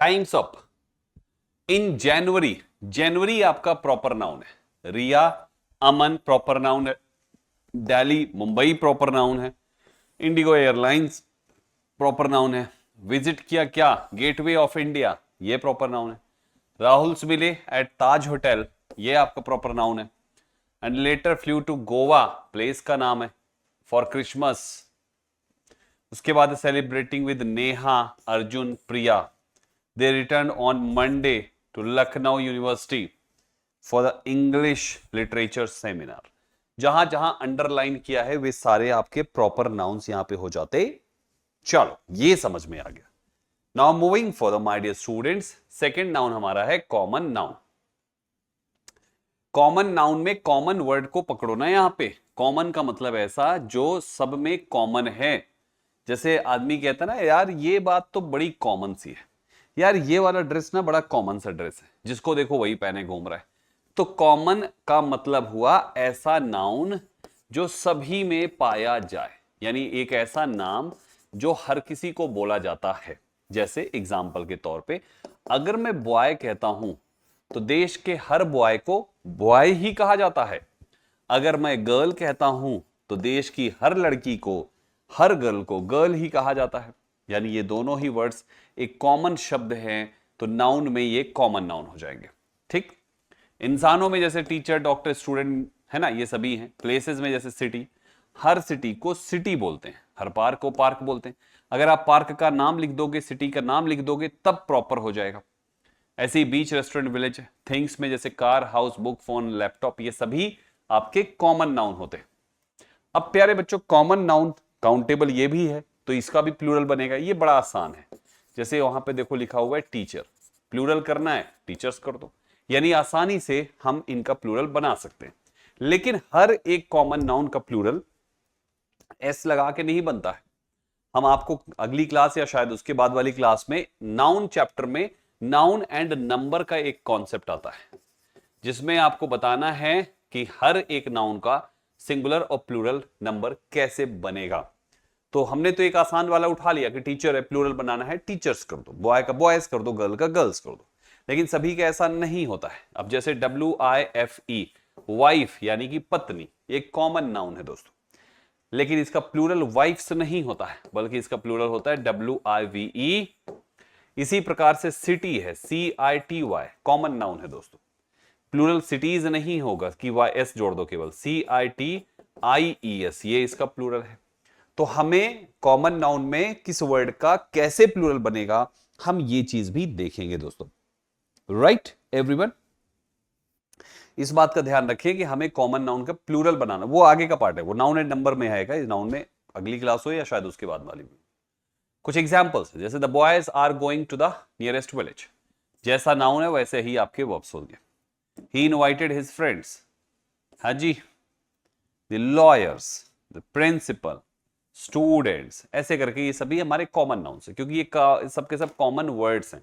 Times up. इन जनवरी, जनवरी आपका प्रॉपर नाउन है। रिया, अमन प्रॉपर नाउन है। दिल्ली, मुंबई प्रॉपर नाउन है। इंडिगो एयरलाइंस प्रॉपर नाउन है। विजिट किया क्या, गेटवे ऑफ इंडिया, ये प्रॉपर नाउन है। राहुल्स मिले एट ताज होटल, ये आपका प्रॉपर नाउन है। And later flew to Goa, place का नाम है। फॉर क्रिसमस, उसके बाद celebrating with Neha, Arjun, Priya. They return on Monday to Lucknow university for the English literature seminar. जहां जहां अंडरलाइन किया है वे सारे आपके प्रॉपर नाउन्स यहां पे हो जाते। चलो ये समझ में आ गया। Now moving for the my dear students, second noun हमारा है कॉमन नाउन। कॉमन नाउन में कॉमन वर्ड को पकड़ो ना। यहां पे कॉमन का मतलब ऐसा जो सब में कॉमन है। जैसे आदमी कहता है ना, यार ये बात तो बड़ी कॉमन सी है, यार ये वाला ड्रेस ना बड़ा कॉमन सा ड्रेस है, जिसको देखो वही पहने घूम रहा है। तो कॉमन का मतलब हुआ ऐसा नाउन जो सभी में पाया जाए, यानी एक ऐसा नाम जो हर किसी को बोला जाता है। जैसे एग्जाम्पल के तौर पे, अगर मैं बॉय कहता हूं तो देश के हर बॉय को बॉय ही कहा जाता है। अगर मैं गर्ल कहता हूं तो देश की हर लड़की को, हर गर्ल को गर्ल ही कहा जाता है। यानी ये दोनों ही वर्ड्स एक कॉमन शब्द हैं, तो नाउन में ये कॉमन नाउन हो जाएंगे। ठीक। इंसानों में जैसे टीचर, डॉक्टर, स्टूडेंट है ना, ये सभी हैं। प्लेसेस में जैसे सिटी, हर सिटी को सिटी बोलते हैं, हर पार्क को पार्क बोलते हैं। अगर आप पार्क का नाम लिख दोगे, सिटी का नाम लिख दोगे, तब प्रॉपर हो जाएगा। ऐसे ही बीच, रेस्टोरेंट, विलेज, थिंग्स में जैसे car, house, book, phone, laptop, ये सभी आपके कॉमन नाउन होते हैं। अब प्यारे बच्चों, कॉमन नाउन काउंटेबल ये भी है, तो इसका भी प्लूरल बनेगा। ये बड़ा आसान है। जैसे वहां पे देखो लिखा हुआ है टीचर, प्लूरल करना है टीचर्स कर दो। यानी आसानी से हम इनका प्लूरल बना सकते हैं। लेकिन हर एक कॉमन नाउन का प्लूरल एस लगा के नहीं बनता है। हम आपको अगली क्लास या शायद उसके बाद वाली क्लास में नाउन चैप्टर में नाउन एंड नंबर का एक कॉन्सेप्ट आता है, जिसमें आपको बताना है कि हर एक नाउन का सिंगुलर और प्लूरल नंबर कैसे बनेगा। तो हमने तो एक आसान वाला उठा लिया कि टीचर है, प्लूरल बनाना है टीचर्स कर दो, बॉय का बॉयज कर दो, गर्ल का गर्ल्स कर दो। लेकिन सभी का ऐसा नहीं होता है। अब जैसे WIFE, वाइफ यानी कि पत्नी, एक कॉमन नाउन है दोस्तों, लेकिन इसका प्लूरल वाइफ्स नहीं होता है, बल्कि इसका प्लूरल होता है WIVE। इसी प्रकार से सिटी है, CITY, कॉमन नाउन है दोस्तों। प्लूरल सिटीज नहीं होगा कि YS जोड़ दो, केवल CITIES, ये इसका प्लूरल है। तो हमें कॉमन नाउन में किस वर्ड का कैसे प्लूरल बनेगा, हम ये चीज भी देखेंगे दोस्तों। राइट एवरीवन, इस बात का ध्यान रखिए कि हमें कॉमन नाउन का प्लूरल बनाना, वो आगे का पार्ट है, वो नाउन एंड नंबर में आएगा। इस नाउन में अगली क्लास हो या शायद उसके बाद वाली में। कुछ एग्जांपल्स, जैसे the boys are going to the nearest village, जैसा नाउन है वैसे ही आपके वर्ब्स होंगे। ही इनवाइटेड हिज फ्रेंड्स, हाँ जी, the lawyers, the principal, students, ऐसे करके ये सभी हमारे कॉमन नाउन्स हैं, क्योंकि ये सबके सब कॉमन वर्ड्स हैं।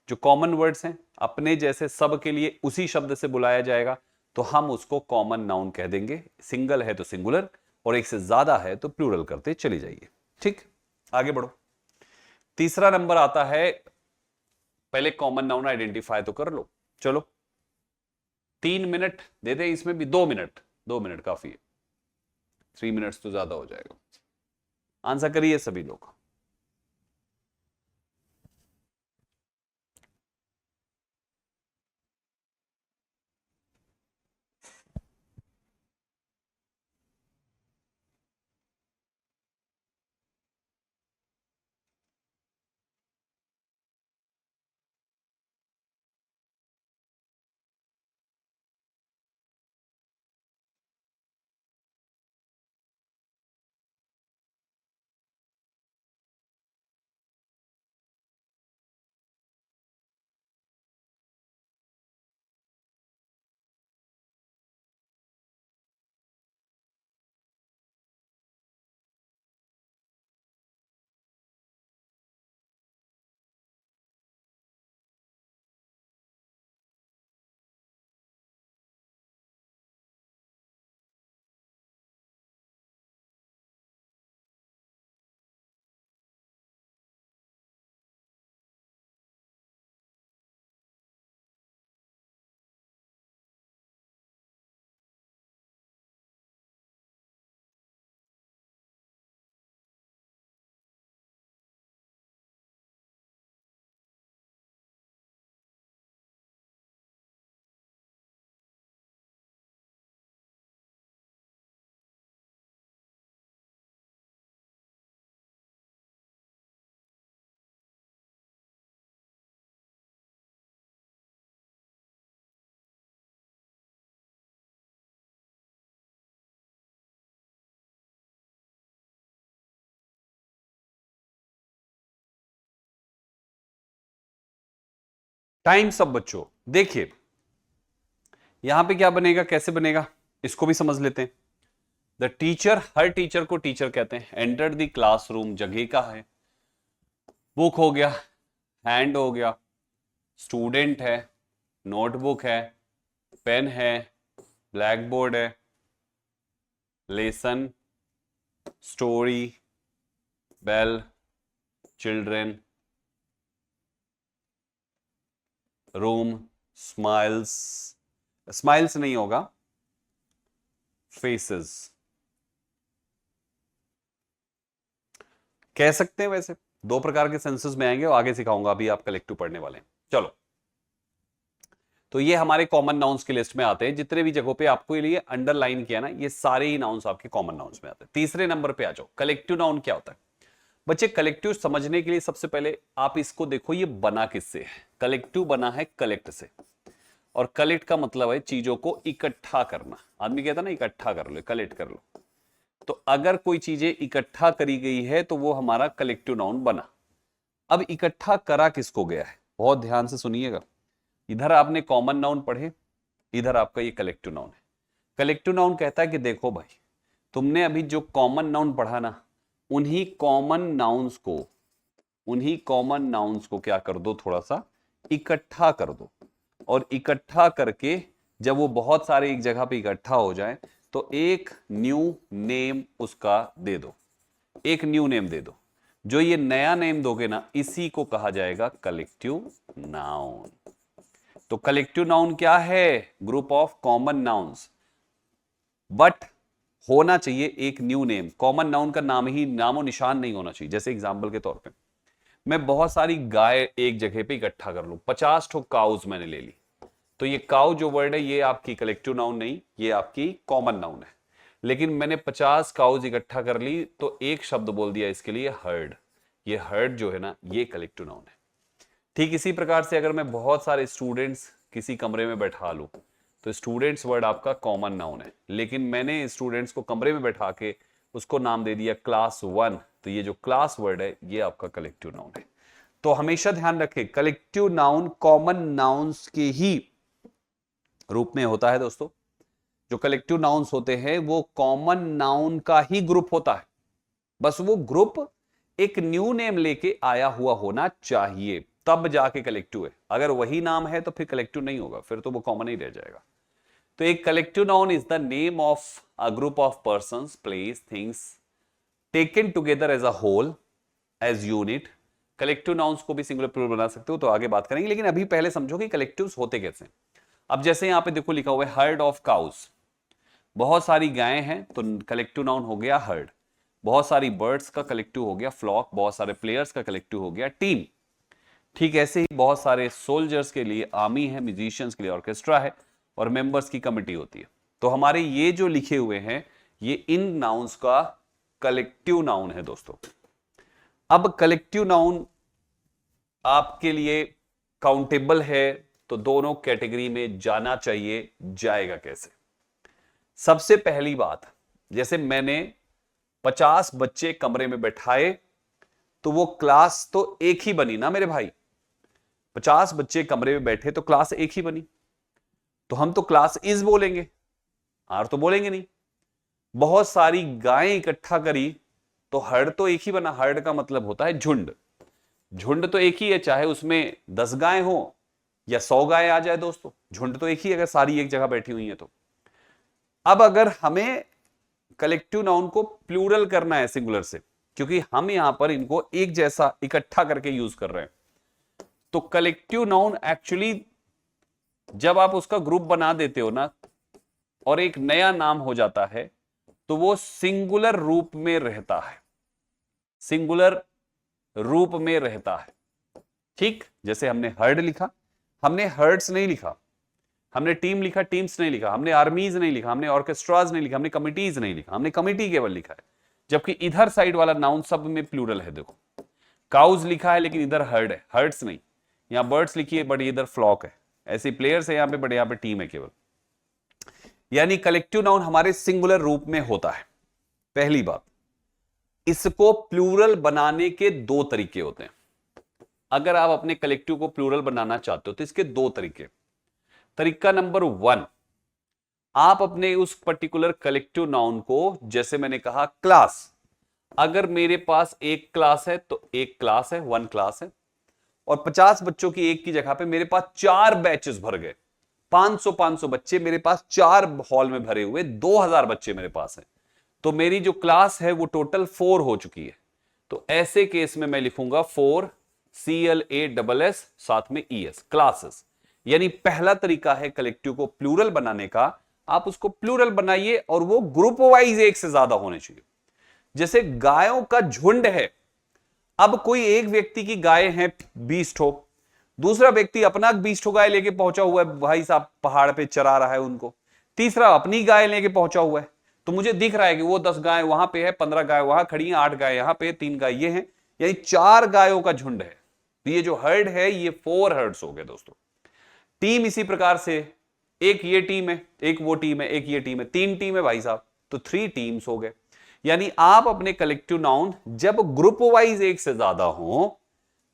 जो कॉमन वर्ड्स हैं, अपने जैसे सब के लिए उसी शब्द से बुलाया जाएगा, तो हम उसको कॉमन नाउन कह देंगे। सिंगल है तो सिंगुलर, और एक से ज्यादा है तो प्लूरल करते चली जाइए। ठीक, आगे बढ़ो। तीसरा नंबर आता है, पहले कॉमन नाउन आइडेंटिफाई तो कर लो। चलो 3 मिनट दे दे, इसमें भी 2 मिनट, 2 मिनट काफी है, 3 मिनट्स तो ज्यादा हो जाएगा। आंसर करिए सभी लोग। टाइम सब बच्चों देखिए यहां पे क्या बनेगा, कैसे बनेगा इसको भी समझ लेते हैं। द टीचर, हर टीचर को टीचर कहते हैं। एंटर द क्लासरूम जगह का है, बुक हो गया, हैंड हो गया, स्टूडेंट है, नोटबुक है, पेन है, ब्लैक बोर्ड है, lesson, story, bell, children, room, smiles, smiles नहीं होगा, फेसेस कह सकते हैं। वैसे दो प्रकार के सेंसेस में आएंगे और आगे सिखाऊंगा, अभी आप कलेक्टिव पढ़ने वाले हैं। चलो, तो ये हमारे कॉमन नाउन्स की लिस्ट में आते हैं। जितने भी जगहों पे आपको ये लिए अंडरलाइन किया ना, ये सारे ही नाउन्स आपके कॉमन नाउन्स में आते हैं। तीसरे नंबर पे आ जाओ, कलेक्टिव नाउन क्या होता है बच्चे। कलेक्टिव समझने के लिए सबसे पहले आप इसको देखो, ये बना किससे है। कलेक्टिव बना है कलेक्ट से, और कलेक्ट का मतलब है चीजों को इकट्ठा करना। आदमी कहता ना इकट्ठा कर लो, कलेक्ट कर लो। तो अगर कोई चीजें इकट्ठा करी गई है तो वो हमारा कलेक्टिव नाउन बना। अब इकट्ठा करा किसको गया है, बहुत ध्यान से सुनिएगा। इधर आपने कॉमन नाउन पढ़े, इधर आपका ये कलेक्टिव नाउन है। कलेक्टिव नाउन कहता है कि देखो भाई, तुमने अभी जो कॉमन नाउन पढ़ा ना, उन्हीं कॉमन नाउन्स को क्या कर दो, थोड़ा सा इकट्ठा कर दो। और इकट्ठा करके जब वो बहुत सारे एक जगह पे इकट्ठा हो जाए तो एक न्यू नेम उसका दे दो, एक न्यू नेम दे दो। जो ये नया नेम दोगे ना, इसी को कहा जाएगा कलेक्टिव नाउन। तो कलेक्टिव नाउन क्या है, group of common nouns, but होना चाहिए एक न्यू नेम। कॉमन नाउन का नाम ही नामो निशान नहीं होना चाहिए। जैसे एग्जांपल के तौर पे मैं बहुत सारी गाय एक जगह पे इकट्ठा कर लूं, 50 ठो काउज मैंने ले ली, तो ये काउ जो वर्ड है ये आपकी कलेक्टिव नाउन नहीं, ये आपकी कॉमन नाउन है। लेकिन मैंने 50 काउज इकट्ठा कर ली तो एक शब्द बोल दिया इसके लिए, हर्ड। ये हर्ड जो है ना, ये कलेक्टिव नाउन है। ठीक इसी प्रकार से अगर मैं बहुत सारे स्टूडेंट्स किसी कमरे में बैठा लूं, तो स्टूडेंट्स वर्ड आपका कॉमन नाउन है। लेकिन मैंने स्टूडेंट्स को कमरे में बैठा के उसको नाम दे दिया क्लास 1, तो ये जो क्लास वर्ड है ये आपका कलेक्टिव नाउन है। तो हमेशा ध्यान रखें, कलेक्टिव नाउन कॉमन नाउन्स के ही रूप में होता है दोस्तों। जो कलेक्टिव नाउन्स होते हैं वो कॉमन नाउन का ही ग्रुप होता है, बस वो ग्रुप एक न्यू नेम लेके आया हुआ होना चाहिए, तब जाके कलेक्टिव है। अगर वही नाम है तो फिर कलेक्टिव नहीं होगा, फिर तो वो कॉमन ही रह जाएगा। तो एक collective noun is the name of a group of persons, place, things taken together as a whole, as unit. Collective nouns को भी सिंगुलर प्लूरल बना सकते हो, तो आगे बात करेंगे। लेकिन अभी पहले समझो कि कलेक्टिव्स होते कैसे। अब जैसे यहां पे देखो लिखा हुआ है हर्ड ऑफ काउज, बहुत सारी गायें हैं तो कलेक्टिव नाउन हो गया हर्ड। बहुत सारी बर्ड्स का कलेक्टिव हो गया फ्लॉक। बहुत सारे प्लेयर्स का कलेक्टिव हो गया टीम। ठीक ऐसे ही बहुत सारे सोल्जर्स के लिए आर्मी है, म्यूजिशियंस के लिए ऑर्केस्ट्रा है, और मेंबर्स की कमिटी होती है। तो हमारे ये जो लिखे हुए हैं ये इन नाउन्स का कलेक्टिव नाउन है दोस्तों। अब कलेक्टिव नाउन आपके लिए काउंटेबल है तो दोनों कैटेगरी में जाना चाहिए। जाएगा कैसे? सबसे पहली बात, जैसे मैंने 50 बच्चे कमरे में बैठाए तो वो क्लास तो एक ही बनी ना मेरे भाई। 50 बच्चे कमरे में बैठे तो क्लास एक ही बनी, तो हम तो क्लास इज बोलेंगे, आर तो बोलेंगे नहीं। बहुत सारी गायें इकट्ठा करी तो हर्ड तो एक ही बना। हर्ड का मतलब होता है झुंड। झुंड तो एक ही है, चाहे उसमें 10 गायें हो या 100 गायें आ जाए दोस्तों, झुंड तो एक ही है अगर सारी एक जगह बैठी हुई है तो। अब अगर हमें कलेक्टिव नाउन को प्लूरल करना है सिंगुलर से, क्योंकि हम यहां पर इनको एक जैसा इकट्ठा करके यूज कर रहे हैं, तो कलेक्टिव नाउन एक्चुअली जब आप उसका ग्रुप बना देते हो ना और एक नया नाम हो जाता है तो वो सिंगुलर रूप में रहता है। सिंगुलर रूप में रहता है। ठीक, जैसे हमने हर्ड लिखा, हमने हर्ड्स नहीं लिखा, हमने टीम लिखा, टीम्स नहीं लिखा, हमने आर्मीज नहीं लिखा, हमने ऑर्केस्ट्राज नहीं लिखा, हमने कमिटीज नहीं लिखा, हमने कमिटी केवल लिखा है। जबकि इधर साइड वाला नाउन सब में प्लूरल है। देखो काउज लिखा है लेकिन इधर हर्ड है, हर्ड्स नहीं। यहां बर्ड्स लिखी है बट इधर फ्लॉक है। ऐसे प्लेयर्स है यहां पे बट यहां पे टीम है केवल। यानी कलेक्टिव नाउन हमारे सिंगुलर रूप में होता है। पहली बात, इसको प्लूरल बनाने के दो तरीके होते हैं। अगर आप अपने कलेक्टिव को प्लूरल बनाना चाहते हो तो इसके दो तरीके। तरीका नंबर 1, आप अपने उस पर्टिकुलर कलेक्टिव नाउन को, जैसे मैंने कहा क्लास, अगर मेरे पास एक क्लास है तो एक क्लास है, 1 क्लास है, और 50 बच्चों की एक की जगह पे मेरे पास 4 बैचेस भर गए, 500 बच्चे मेरे पास 4 हॉल में भरे हुए, 2000 बच्चे मेरे पास हैं, तो मेरी जो क्लास है वो टोटल 4 हो चुकी है। तो ऐसे केस में मैं लिखूंगा 4 CLASS साथ में ES, क्लासेस। यानी पहला तरीका है कलेक्टिव को प्लूरल बनाने का, आप उसको प्लूरल बनाइए और वो ग्रुप वाइज एक से ज्यादा होने चाहिए। जैसे गायों का झुंड है, अब कोई एक व्यक्ति की गाय है 20 ठो, दूसरा व्यक्ति अपना 20 ठो गाय लेके पहुंचा हुआ है, भाई साहब पहाड़ पे चरा रहा है उनको, तीसरा अपनी गाय लेके पहुंचा हुआ है, तो मुझे दिख रहा है कि वो 10 गाय वहां पे है, 15 गाय वहां खड़ी हैं, 8 गाय यहां पे, 3 गाय ये हैं, यानी 4 गायों का झुंड है। तो ये जो हर्ड है ये 4 हर्ड्स हो गए दोस्तों। टीम इसी प्रकार से, एक ये टीम है, एक वो टीम है, एक ये टीम है, 3 टीम है भाई साहब, तो 3 टीम्स हो गए। यानी आप अपने कलेक्टिव नाउन जब ग्रुप वाइज एक से ज्यादा हो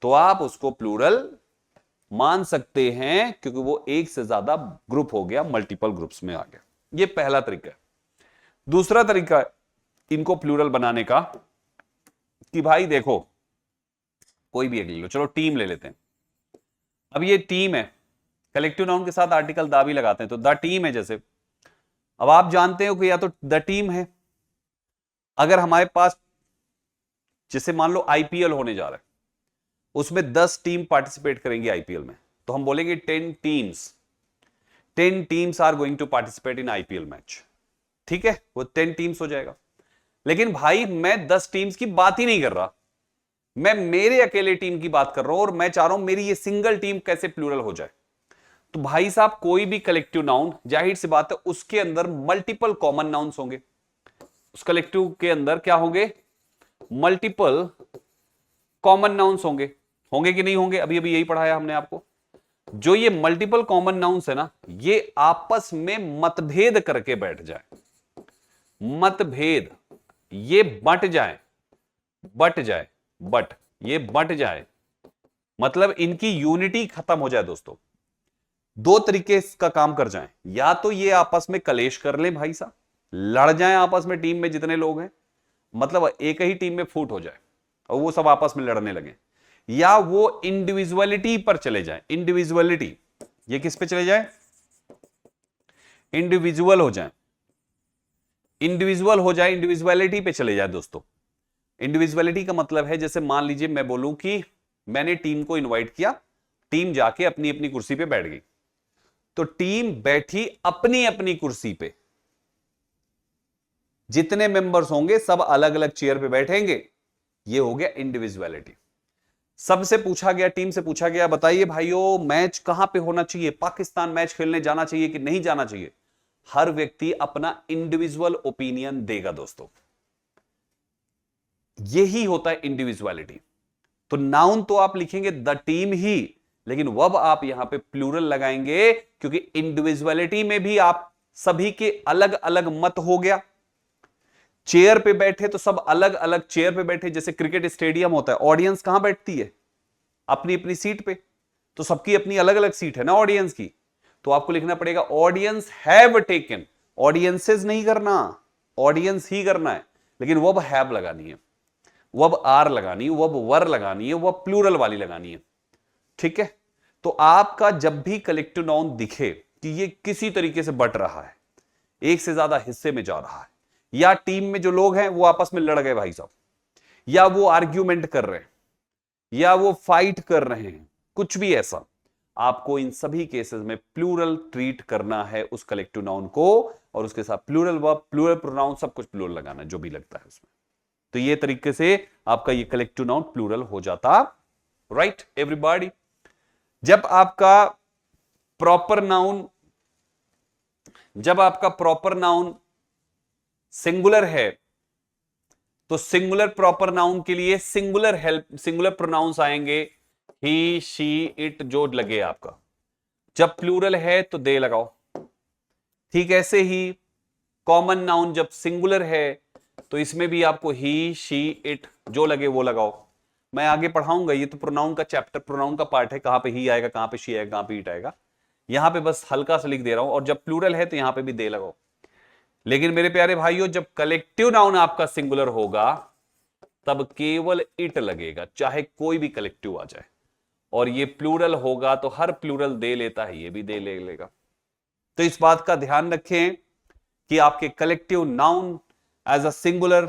तो आप उसको प्लूरल मान सकते हैं, क्योंकि वो एक से ज्यादा ग्रुप हो गया, मल्टीपल ग्रुप्स में आ गया। ये पहला तरीका है। दूसरा तरीका इनको प्लूरल बनाने का कि भाई देखो, कोई भी एक ले लो, चलो टीम ले लेते हैं। अब ये टीम है, कलेक्टिव नाउन के साथ आर्टिकल दा भी लगाते हैं, तो द टीम है जैसे। अब आप जानते हो कि या तो द टीम है, अगर हमारे पास जैसे मान लो आईपीएल होने जा रहा है, उसमें 10 टीम पार्टिसिपेट करेंगी आईपीएल में, तो हम बोलेंगे 10 teams are going to participate in IPL match. ठीक है, वो 10 टीम्स हो जाएगा। लेकिन भाई मैं 10 टीम्स की बात ही नहीं कर रहा, मैं मेरे अकेले टीम की बात कर रहा हूं, और मैं चाह रहा हूं मेरी ये सिंगल टीम कैसे प्लूरल हो जाए। तो भाई साहब कोई भी कलेक्टिव नाउन, जाहिर सी बात है उसके अंदर मल्टीपल कॉमन नाउन्स होंगे। उस कलेक्टिव के अंदर क्या होंगे? मल्टीपल कॉमन नाउन्स होंगे। होंगे कि नहीं होंगे? अभी अभी यही पढ़ाया हमने आपको। जो ये मल्टीपल कॉमन नाउन्स है ना, ये आपस में मतभेद करके बैठ जाए, मतभेद, ये बट जाए, ये बट जाए, मतलब इनकी यूनिटी खत्म हो जाए दोस्तों। 2 तरीके इसका काम कर जाएं, या तो ये आपस में कलेश कर लें भाई साहब, लड़ जाएं आपस में, टीम में जितने लोग हैं, मतलब एक ही टीम में फूट हो जाए और वो सब आपस में लड़ने लगे, या वो इंडिविजुअलिटी पर चले जाएं। इंडिविजुअलिटी, ये किस पे चले जाए? इंडिविजुअल हो जाए, इंडिविजुअलिटी पे चले जाए दोस्तों। इंडिविजुअलिटी का मतलब है, जैसे मान लीजिए मैं बोलूं कि मैंने टीम को इनवाइट किया, टीम जाके अपनी अपनी कुर्सी पे बैठ गई, तो टीम बैठी अपनी अपनी कुर्सी पे, जितने मेंबर्स होंगे सब अलग अलग चेयर पे बैठेंगे, ये हो गया इंडिविजुअलिटी। सबसे पूछा गया, टीम से पूछा गया, बताइए भाइयों मैच कहां पे होना चाहिए, पाकिस्तान मैच खेलने जाना चाहिए कि नहीं जाना चाहिए? हर व्यक्ति अपना इंडिविजुअल ओपिनियन देगा दोस्तों, यही होता है इंडिविजुअलिटी। तो नाउन तो आप लिखेंगे द टीम ही, लेकिन वर्ब आप यहां पे प्लूरल लगाएंगे, क्योंकि इंडिविजुअलिटी में भी आप सभी के अलग अलग मत हो गया। चेयर पे बैठे तो सब अलग अलग चेयर पे बैठे, जैसे क्रिकेट स्टेडियम होता है, ऑडियंस कहां बैठती है? अपनी अपनी सीट पे, तो सबकी अपनी अलग अलग सीट है ना ऑडियंस की, तो आपको लिखना पड़ेगा ऑडियंस हैव टेकन, ऑडियंसेस नहीं करना, ऑडियंस ही करना है, लेकिन वर्ब हैव लगानी है, वर्ब आर लगानी है, वर्ब वर लगानी है, वर्ब प्लूरल वाली लगानी है। ठीक है, तो आपका जब भी कलेक्टिव नाउन दिखे कि ये किसी तरीके से बट रहा है, एक से ज्यादा हिस्से में जा रहा है, या टीम में जो लोग हैं वो आपस में लड़ गए भाई साहब, या वो आर्ग्यूमेंट कर रहे हैं, या वो फाइट कर रहे हैं, कुछ भी ऐसा, आपको इन सभी केसेस में प्लूरल ट्रीट करना है उस कलेक्टिव नाउन को, और उसके साथ प्लूरल वर्ब, प्लूरल प्रोनाउन, सब कुछ प्लूरल लगाना है जो भी लगता है उसमें। तो ये तरीके से आपका ये कलेक्टिव नाउन प्लूरल हो जाता। राइट एवरीबॉडी, जब आपका प्रॉपर नाउन सिंगुलर है, तो सिंगुलर प्रॉपर नाउन के लिए सिंगुलर प्रोनाउंस आएंगे, ही, शी, इट, जो लगे आपका। जब प्लूरल है तो दे लगाओ। ठीक ऐसे ही कॉमन नाउन जब सिंगुलर है तो इसमें भी आपको ही, शी, इट, जो लगे वो लगाओ। मैं आगे पढ़ाऊंगा, ये तो प्रोनाउन का चैप्टर, प्रोनाउन का पार्ट है, कहां पे ही आएगा, कहां पे शी आएगा, कहां पे इट आएगा। यहां पे बस हल्का सा लिख दे रहा हूं, और जब प्लूरल है तो यहां पे भी दे लगाओ। लेकिन मेरे प्यारे भाइयों, जब कलेक्टिव नाउन आपका सिंगुलर होगा तब केवल इट लगेगा, चाहे कोई भी कलेक्टिव आ जाए। और ये प्लूरल होगा तो हर प्लूरल दे लेता है, ये भी दे ले लेगा। तो इस बात का ध्यान रखें कि आपके collective noun as a singular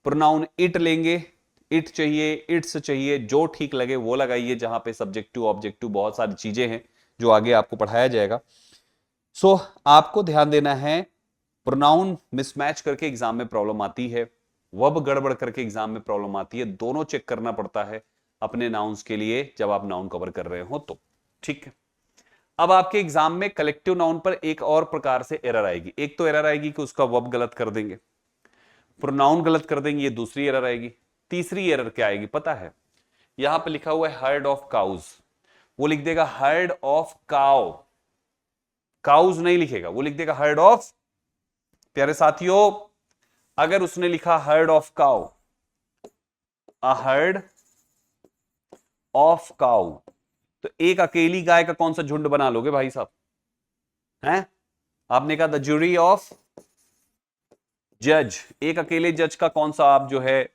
pronoun it लेंगे। इट चाहिए, इट्स चाहिए, जो ठीक लगे वो लगाइए, जहां पे सब्जेक्टिव ऑब्जेक्टिव बहुत सारी चीजें हैं जो आगे आपको पढ़ाया जाएगा। सो आपको ध्यान देना है, प्रोनाउन मिसमैच करके एग्जाम में प्रॉब्लम आती है, वर्ब गड़बड़ करके एग्जाम में प्रॉब्लम आती है, दोनों चेक करना पड़ता है अपने नाउन्स के लिए जब आप नाउन कवर कर रहे हो तो। ठीक है, अब आपके एग्जाम में कलेक्टिव नाउन पर एक और प्रकार से एरर आएगी। एक तो एरर आएगी कि उसका वर्ब गलत कर देंगे, प्रोनाउन गलत कर देंगे, ये दूसरी एरर आएगी। तीसरी एरर क्या आएगी पता है? यहां पे लिखा हुआ है हर्ड ऑफ काउज, वो लिख देगा हर्ड ऑफ काउ, काउज नहीं लिखेगा, वो लिख देगा हर्ड ऑफ। प्यारे साथियों, अगर उसने लिखा heard of cow, a herd of cow, तो एक अकेली गाय का कौन सा झुंड बना लोगे भाई साहब? हैं? आपने कहा द ज्यूरी ऑफ जज, एक अकेले जज का कौन सा आप जो है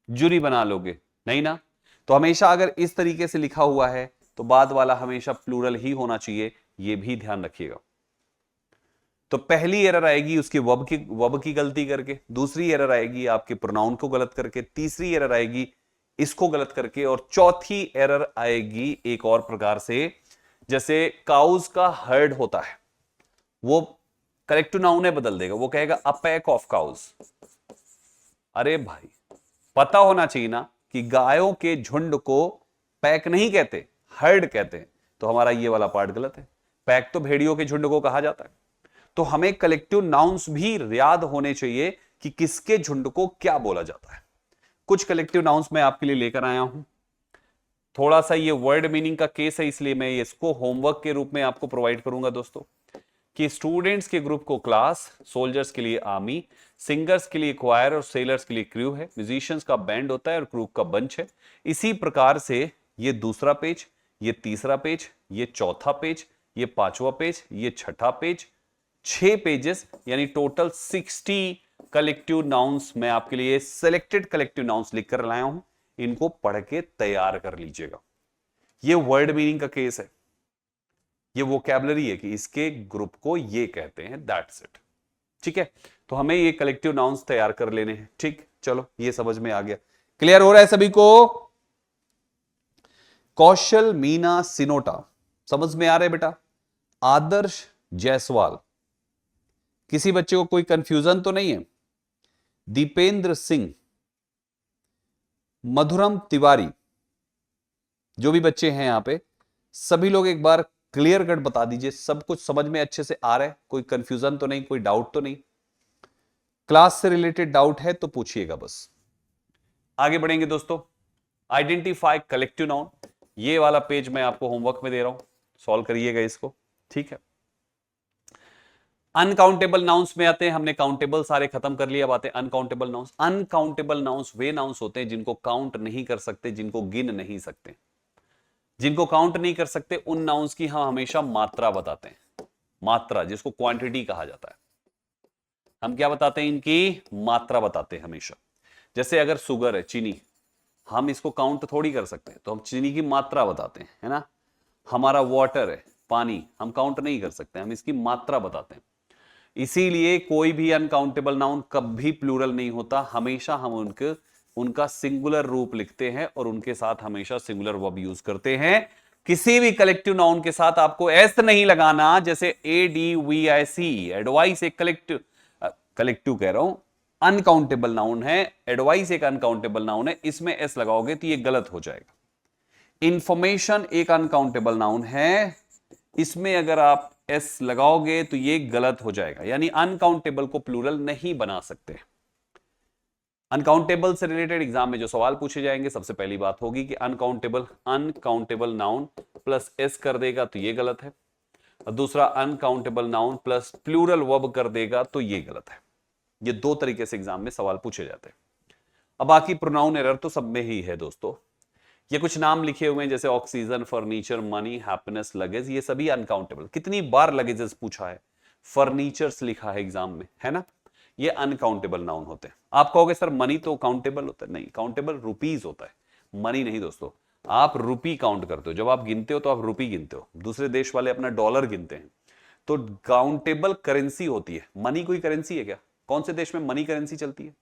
जूरी बना लोगे? नहीं ना। तो हमेशा अगर इस तरीके से लिखा हुआ है तो बाद वाला हमेशा प्लूरल ही होना चाहिए, यह भी ध्यान रखिएगा। तो पहली एरर आएगी उसके वर्ब की गलती करके, दूसरी एरर आएगी आपके प्रोनाउन को गलत करके, तीसरी एरर आएगी इसको गलत करके, और चौथी एरर आएगी एक और प्रकार से, जैसे काउज का हर्ड होता है, वो कलेक्टिव नाउन है बदल देगा, वो कहेगा अ पैक ऑफ काउज। अरे भाई, पता होना चाहिए ना कि गायों के झुंड को पैक नहीं कहते, हर्ड कहते हैं। तो हमारा ये वाला पार्ट गलत है, पैक तो भेड़ियों के झुंड को कहा जाता है। तो हमें कलेक्टिव नाउन्स भी याद होने चाहिए कि किसके झुंड को क्या बोला जाता है। कुछ कलेक्टिव नाउन्स मैं आपके लिए लेकर आया हूं, थोड़ा सा ये वर्ड मीनिंग का केस है, इसलिए मैं इसको होमवर्क के रूप में आपको प्रोवाइड करूंगा दोस्तों, कि स्टूडेंट्स के ग्रुप को क्लास, सोल्जर्स के लिए आर्मी, सिंगर्स के लिए क्वायर और सेलर्स के लिए क्रू है, म्यूजिशियंस का बैंड होता है और क्रू का बंच है। इसी प्रकार से ये दूसरा पेज, ये तीसरा पेज, ये चौथा पेज, ये पांचवा पेज, ये छठा पेज, 6 पेजेस, यानी टोटल 60 कलेक्टिव नाउन्स मैं आपके लिए सिलेक्टेड कलेक्टिव नाउन्स लिखकर लाया हूं। इनको पढ़ के तैयार कर लीजिएगा। ये वर्ड मीनिंग का केस है, ये वोकैबुलरी है कि इसके ग्रुप को ये कहते हैं, दैट्स इट। ठीक है, तो हमें ये कलेक्टिव नाउन्स तैयार कर लेने हैं। ठीक, चलो ये समझ में आ गया, क्लियर हो रहा है सभी को? कौशल मीना सिनोटा समझ में आ रहा है बेटा? आदर्श जायसवाल, किसी बच्चे को कोई कंफ्यूजन तो नहीं है? दीपेंद्र सिंह, मधुरम तिवारी, जो भी बच्चे हैं यहां पे सभी लोग एक बार क्लियर कट बता दीजिए, सब कुछ समझ में अच्छे से आ रहा है? कोई कंफ्यूजन तो नहीं, कोई डाउट तो नहीं? क्लास से रिलेटेड डाउट है तो पूछिएगा बस। आगे बढ़ेंगे दोस्तों, आइडेंटिफाई कलेक्टिव नाउन, ये वाला पेज मैं आपको होमवर्क में दे रहा हूं, सॉल्व करिएगा इसको। ठीक है, अनकाउंटेबल नाउन्स में आते हैं, हमने काउंटेबल सारे खत्म कर लिया, बातें अनकाउंटेबल नाउन्स। अनकाउंटेबल नाउन्स वे नाउन्स होते हैं जिनको काउंट नहीं कर सकते, जिनको गिन नहीं सकते। जिनको काउंट नहीं कर सकते उन नाउन्स की हम हमेशा मात्रा बताते हैं, मात्रा, जिसको क्वांटिटी कहा जाता है। हम क्या बताते हैं? इनकी मात्रा बताते हैं हमेशा। जैसे अगर शुगर है, चीनी, हम इसको काउंट थोड़ी कर सकते हैं, तो हम चीनी की मात्रा बताते हैं, है ना। हमारा वाटर है, पानी, हम काउंट नहीं कर सकते, हम इसकी मात्रा बताते हैं। इसीलिए कोई भी अनकाउंटेबल नाउन कभी प्लूरल नहीं होता, हमेशा हम उनका सिंगुलर रूप लिखते हैं और उनके साथ हमेशा सिंगुलर वर्ब यूज करते हैं। किसी भी कलेक्टिव नाउन के साथ आपको एस नहीं लगाना, जैसे ADVIC, एडवाइस एक कलेक्टिव कह रहा हूं, अनकाउंटेबल नाउन है, एडवाइस एक अनकाउंटेबल नाउन है, इसमें एस लगाओगे तो ये गलत हो जाएगा। इंफॉर्मेशन एक अनकाउंटेबल नाउन है, इसमें अगर आप एस लगाओगे तो ये गलत हो जाएगा, यानी अनकाउंटेबल को प्लूरल नहीं बना सकते। अनकाउंटेबल से रिलेटेड एग्जाम में जो सवाल पूछे जाएंगे, सबसे पहली बात होगी कि अनकाउंटेबल नाउन प्लस एस कर देगा तो ये गलत है, और दूसरा uncountable noun plus plural verb कर देगा तो ये गलत है। ये दो तरीके से एग्जाम में सवाल पूछे जाते हैं। अब बाकी प्रोनाउन एरर तो सब में ही है दोस्तों। ये कुछ नाम लिखे हुए हैं जैसे oxygen, furniture, money, happiness, luggage, ये सभी अनकाउंटेबल। कितनी बार लगेजेस पूछा है, फर्नीचर्स लिखा है एग्जाम में, है ना। ये अनकाउंटेबल नाउन होते हैं। आप कहोगे सर मनी तो काउंटेबल होता है, नहीं, काउंटेबल रुपीज होता है, मनी नहीं दोस्तों। आप रुपी काउंट करते हो, जब आप गिनते हो तो आप रुपी गिनते हो, दूसरे देश वाले अपना डॉलर गिनते हैं। तो काउंटेबल करेंसी होती है। मनी कोई करेंसी है क्या? कौन से देश में मनी करेंसी चलती है?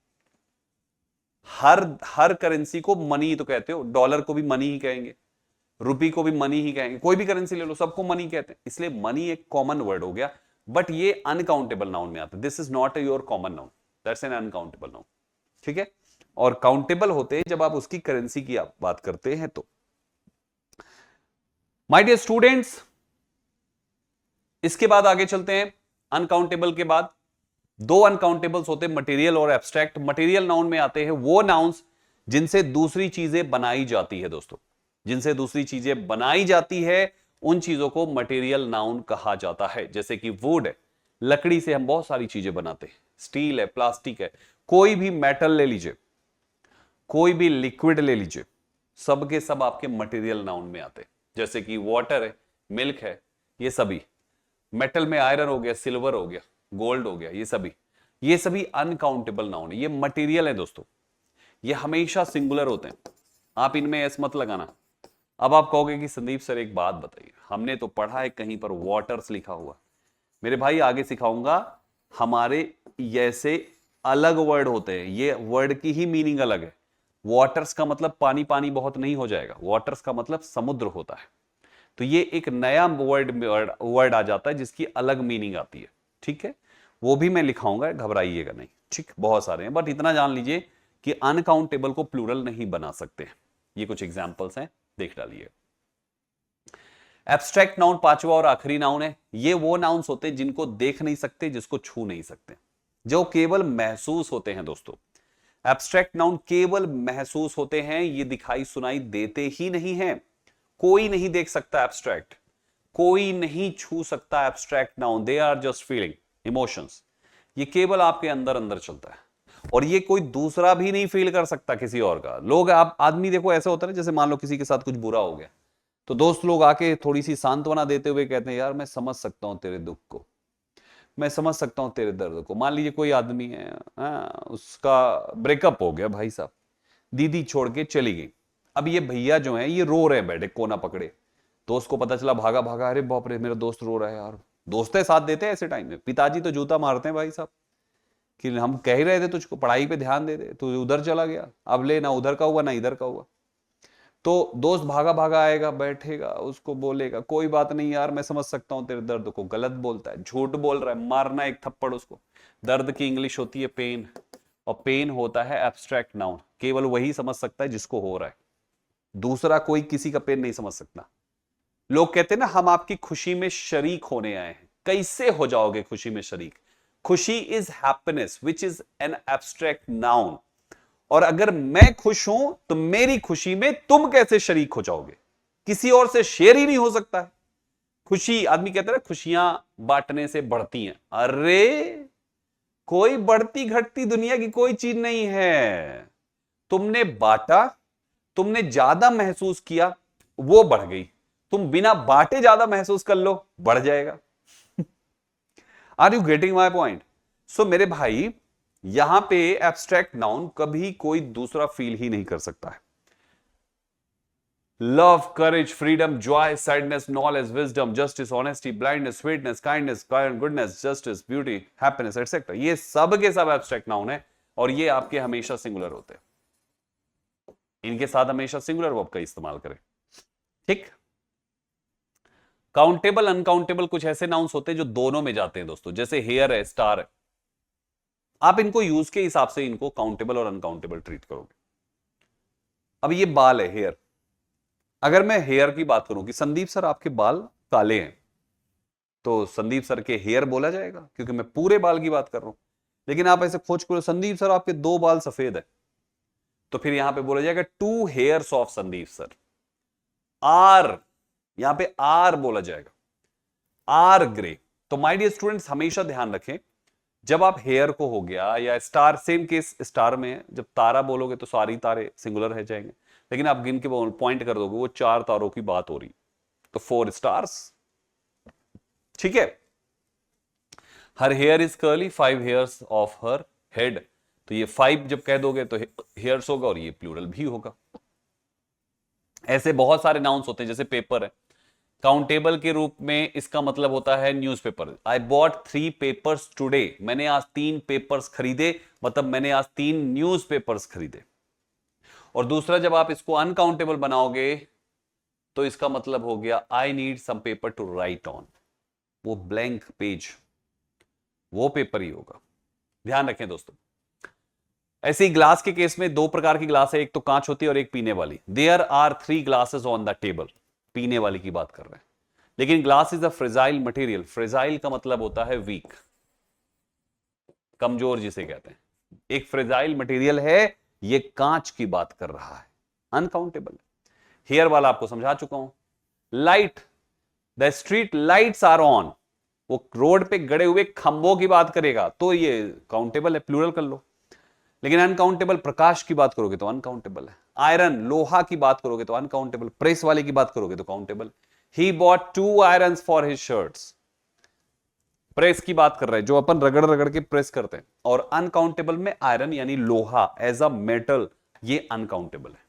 हर करेंसी को मनी तो कहते हो, डॉलर को भी मनी ही कहेंगे, रुपी को भी मनी ही कहेंगे, कोई भी करेंसी ले लो सबको मनी कहते हैं। इसलिए मनी एक कॉमन वर्ड हो गया, बट ये अनकाउंटेबल नाउन में आता है। This is not your common noun, that's an uncountable noun, ठीक है। और काउंटेबल होते हैं जब आप उसकी करेंसी की आप बात करते हैं तो। माय डियर स्टूडेंट्स, इसके बाद आगे चलते हैं। अनकाउंटेबल के बाद दो अनकाउंटेबल्स होते हैं, मटेरियल और एब्स्ट्रैक्ट। मटेरियल नाउन में आते हैं वो नाउन्स जिनसे दूसरी चीजें बनाई जाती है दोस्तों, जिनसे दूसरी चीजें बनाई जाती है उन चीजों को मटेरियल नाउन कहा जाता है। जैसे कि वुड है, लकड़ी से हम बहुत सारी चीजें बनाते हैं, स्टील है, प्लास्टिक है, कोई भी मेटल ले लीजिए, कोई भी लिक्विड ले लीजिए, सब के सब आपके मटेरियल नाउन में आते हैं। जैसे कि वाटर है, मिल्क है, ये सभी मेटल में आयरन हो गया, सिल्वर हो गया, गोल्ड हो गया, ये सभी अनकाउंटेबल नाउन है। ये मटेरियल है दोस्तों, ये हमेशा सिंगुलर होते हैं, आप इनमें एस मत लगाना। अब आप कहोगे कि संदीप सर एक बात बताइए, हमने तो पढ़ा है कहीं पर वाटर्स लिखा हुआ। मेरे भाई आगे सिखाऊंगा, हमारे ऐसे अलग वर्ड होते हैं, ये वर्ड की ही मीनिंग अलग है। वाटर्स का मतलब पानी, पानी बहुत नहीं हो जाएगा, वाटर्स का मतलब समुद्र होता है। तो ये एक नया वर्ड आ जाता है जिसकी अलग मीनिंग आती है, ठीक है। वो भी मैं लिखाऊंगा, घबराइएगा नहीं, ठीक। बहुत सारे हैं, बट इतना जान लीजिए कि अनकाउंटेबल को प्लूरल नहीं बना सकते। ये कुछ एग्जांपल्स हैं, देख डालिए। एब्स्ट्रैक्ट नाउन पांचवा और आखिरी नाउन है। ये वो नाउन्स होते हैं जिनको देख नहीं सकते, जिसको छू नहीं सकते, जो केवल महसूस होते हैं दोस्तों। एब्स्ट्रैक्ट नाउन केवल महसूस होते हैं, ये दिखाई सुनाई देते ही नहीं है। कोई नहीं देख सकता एब्स्ट्रैक्ट, कोई नहीं छू सकता abstract noun, they are just feeling, emotions. ये केवल आपके अंदर अंदर चलता है, और ये कोई दूसरा भी नहीं फील कर सकता किसी और का। लोग, आप आदमी देखो ऐसा होता है ना, जैसे मान लो किसी के साथ कुछ बुरा हो गया, तो दोस्त लोग आके थोड़ी सी सांत्वना देते हुए कहते हैं यार मैं समझ सकता हूं तेरे दुख को, मैं समझ सकता हूं तेरे दर्द को। मान लीजिए कोई आदमी है, उसका ब्रेकअप हो गया, भाई साहब, दीदी छोड़ के चली गई। अब ये भैया जो है ये रो रहे हैं बैठे कोना पकड़े, दोस्त को पता चला, भागा भागा, अरे बाप रे मेरा दोस्त रो रहा है यार। दोस्त साथ देते हैं ऐसे टाइम में, पिताजी तो जूता मारते हैं भाई साहब कि हम कह ही रहे थे तुझको पढ़ाई पे ध्यान दे दे, तू उधर चला गया, अब ले, ना उधर का हुआ ना इधर का हुआ। तो दोस्त भागा भागा आएगा, बैठेगा, उसको बोलेगा कोई बात नहीं यार मैं समझ सकता हूं तेरे दर्द को। गलत बोलता है, झूठ बोल रहा है, मारना एक थप्पड़ उसको। दर्द की इंग्लिश होती है पेन, और पेन होता है एब्स्ट्रैक्ट नाउन, केवल वही समझ सकता है जिसको हो रहा है, दूसरा कोई किसी का पेन नहीं समझ सकता। लोग कहते हैं ना हम आपकी खुशी में शरीक होने आए हैं। कैसे हो जाओगे खुशी में शरीक? खुशी is happiness which is an abstract noun, और अगर मैं खुश हूं तो मेरी खुशी में तुम कैसे शरीक हो जाओगे? किसी और से शेयर ही नहीं हो सकता है। खुशी, आदमी कहता है ना खुशियां बांटने से बढ़ती हैं, अरे कोई बढ़ती घटती दुनिया की कोई चीज नहीं है। तुमने बांटा, तुमने ज्यादा महसूस किया, वो बढ़ गई। तुम बिना बांटे ज्यादा महसूस कर लो, बढ़ जाएगा। Are you getting my point? So मेरे भाई, यहां पे एब्स्ट्रैक्ट नाउन कभी कोई दूसरा फील ही नहीं कर सकता है। Love, courage, freedom, joy, sadness, knowledge, wisdom, justice, honesty, blindness, sweetness, kindness, goodness, justice, beauty, happiness etcetera, ये सब के सब एब्स्ट्रैक्ट नाउन है, और ये आपके हमेशा सिंगुलर होते हैं। इनके साथ हमेशा सिंगुलर वर्ब का इस्तेमाल करें, ठीक। काउंटेबल, अनकाउंटेबल कुछ ऐसे नाउन्स होते हैं जो दोनों में जाते हैं दोस्तों, जैसे हेयर है, स्टार है। आप इनको यूज के हिसाब से इनको काउंटेबल और अनकाउंटेबल ट्रीट करोगे। अब ये बाल है, हेयर। अगर मैं हेयर की बात करूं कि संदीप सर आपके बाल काले हैं, तो संदीप सर के हेयर बोला जाएगा, क्योंकि मैं पूरे बाल की बात कर रहा हूं। लेकिन आप ऐसे खोज करो संदीप सर आपके 2 बाल सफेद है, तो फिर यहां पे बोला जाएगा 2 hairs of Sandeep sir. Are, यहां पे आर बोला जाएगा, आर ग्रे। तो माय डियर स्टूडेंट्स, हमेशा ध्यान रखें जब आप हेयर को हो गया या स्टार, सेम केस स्टार में है, जब तारा बोलोगे तो सारी तारे सिंगुलर रह जाएंगे, लेकिन आप गिन के पॉइंट कर दोगे वो 4 तारों की बात हो रही, तो 4 स्टार्स। ठीक है, her here is curly, 5 hairs of her head, तो ये 5 जब कह दोगे तो हेयर्स होगा और ये प्लूरल भी होगा। ऐसे बहुत सारे नाउन्स होते हैं, जैसे पेपर है, काउंटेबल के रूप में इसका मतलब होता है newspaper. I bought 3 papers today, मैंने आज 3 पेपर्स खरीदे, मतलब मैंने आज 3 न्यूज़पेपर्स खरीदे। और दूसरा, जब आप इसको अनकाउंटेबल बनाओगे तो इसका मतलब हो गया I need some paper to write on, वो ब्लैंक पेज, वो पेपर ही होगा। ध्यान रखें दोस्तों। ऐसे ही ग्लास के केस में 2 प्रकार की ग्लास है, एक तो कांच होती है और एक पीने वाली। There are 3 glasses on the table, पीने वाली की बात कर रहे हैं। लेकिन glass is a fragile material, fragile का मतलब होता है वीक, कमजोर जिसे कहते हैं, एक फ्रेजाइल मटेरियल है, ये कांच की बात कर रहा है, अनकाउंटेबल। हेयर वाला आपको समझा चुका हूं। Light, the street lights are on, वो रोड पे गड़े हुए खंभों की बात करेगा तो ये काउंटेबल है, प्लूरल कर लो। लेकिन अनकाउंटेबल, प्रकाश की बात करोगे तो अनकाउंटेबल है। आयरन, लोहा की बात करोगे तो अनकाउंटेबल, प्रेस वाले की बात करोगे तो countable. He bought 2 irons for his shirts, press की बात कर रहे हैं, जो अपन रगड़ रगड़ के प्रेस करते हैं। और अनकाउंटेबल में आयरन यानी लोहा एज अ मेटल, ये अनकाउंटेबल है।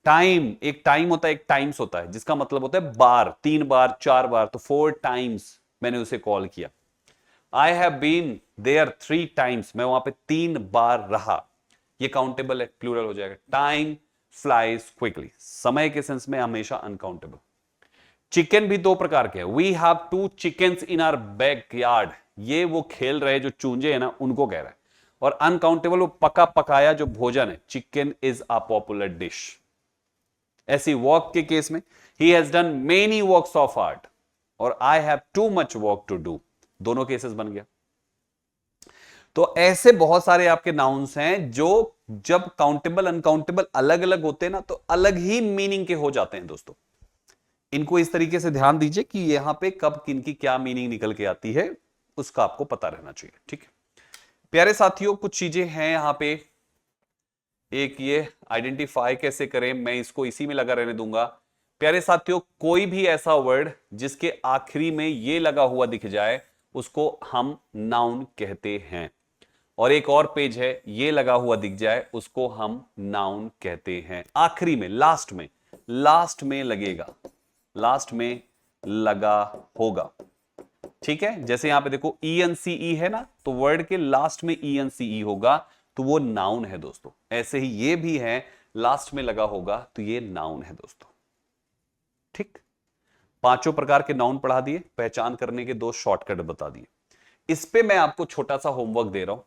टाइम, एक टाइम होता है, एक टाइम्स होता है, जिसका मतलब होता है बार, 3 बार 4 बार, तो 4 टाइम्स मैंने उसे कॉल किया। I have been there 3 times, मैं वहां पे 3 बार रहा, ये काउंटेबल है, प्लूरल हो जाएगा। टाइम फ्लाइज क्विकली, समय के सेंस में हमेशा अनकाउंटेबल। चिकन भी 2 प्रकार के हैं, we have 2 chickens in our backyard, ये वो खेल रहे जो चूंजे है ना, उनको कह रहा है। और अनकाउंटेबल वो पका पकाया जो भोजन है, chicken is a popular dish. ऐसी वॉक के केस में, he has done many works of art, और I have too much work to do, दोनों केसेस बन गया। तो ऐसे बहुत सारे आपके नाउन्स हैं जो जब काउंटेबल अनकाउंटेबल अलग अलग होते हैं ना, तो अलग ही मीनिंग के हो जाते हैं दोस्तों। इनको इस तरीके से ध्यान दीजिए कि यहां पे कब किन की क्या मीनिंग निकल के आती है, उसका आपको पता रहना चाहिए। ठीक है प्यारे साथियों, कुछ चीजें हैं यहां पे। एक ये आइडेंटिफाई कैसे करें, मैं इसको इसी में लगा रहने दूंगा। प्यारे साथियों, कोई भी ऐसा वर्ड जिसके आखिरी में ये लगा हुआ दिख जाए, उसको हम नाउन कहते हैं। और एक और पेज है, ये लगा हुआ दिख जाए, उसको हम नाउन कहते हैं। आखिरी में, लास्ट में लगेगा, लास्ट में लगा होगा। ठीक है, जैसे यहां पे देखो ENCE है ना, तो वर्ड के लास्ट में ENCE होगा, तो वो नाउन है दोस्तों। ऐसे ही ये भी है, लास्ट में लगा होगा तो ये नाउन है दोस्तों। ठीक, 5 प्रकार के नाउन पढ़ा दिए, पहचान करने के 2 शॉर्टकट बता दिए। इस पे मैं आपको छोटा सा होमवर्क दे रहा हूं,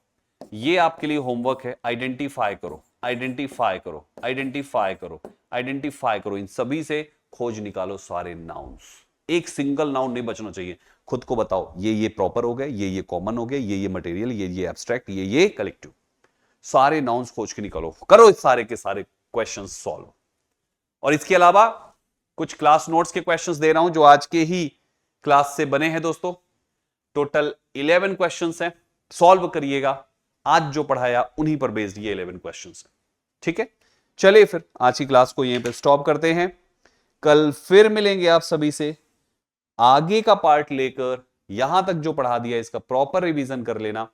ये आपके लिए होमवर्क है। आइडेंटिफाई करो, आइडेंटिफाई करो, आइडेंटिफाई करो, आइडेंटिफाई करो, इन सभी से खोज निकालो सारे नाउन्स। एक सिंगल नाउन नहीं बचना चाहिए। खुद को बताओ, ये प्रॉपर हो गए, ये कॉमन हो गए, ये मटेरियल, ये एब्स्ट्रैक्ट, ये कलेक्टिव, सारे नाउन्स खोज के निकालो, करो इस सारे के सारे क्वेश्चंस सॉल्व। और इसके अलावा कुछ क्लास नोट्स के क्वेश्चंस दे रहा हूं जो आज के ही क्लास से बने हैं दोस्तों। टोटल 11 क्वेश्चंस हैं, सॉल्व करिएगा। आज जो पढ़ाया उन्हीं पर बेस्ड ये 11 क्वेश्चंस हैं। ठीक है, चलिए फिर आज की क्लास को यहीं पे स्टॉप करते हैं। कल फिर मिलेंगे आप सभी से, आगे का पार्ट लेकर। यहां तक जो पढ़ा दिया इसका प्रॉपर रिवीजन कर लेना।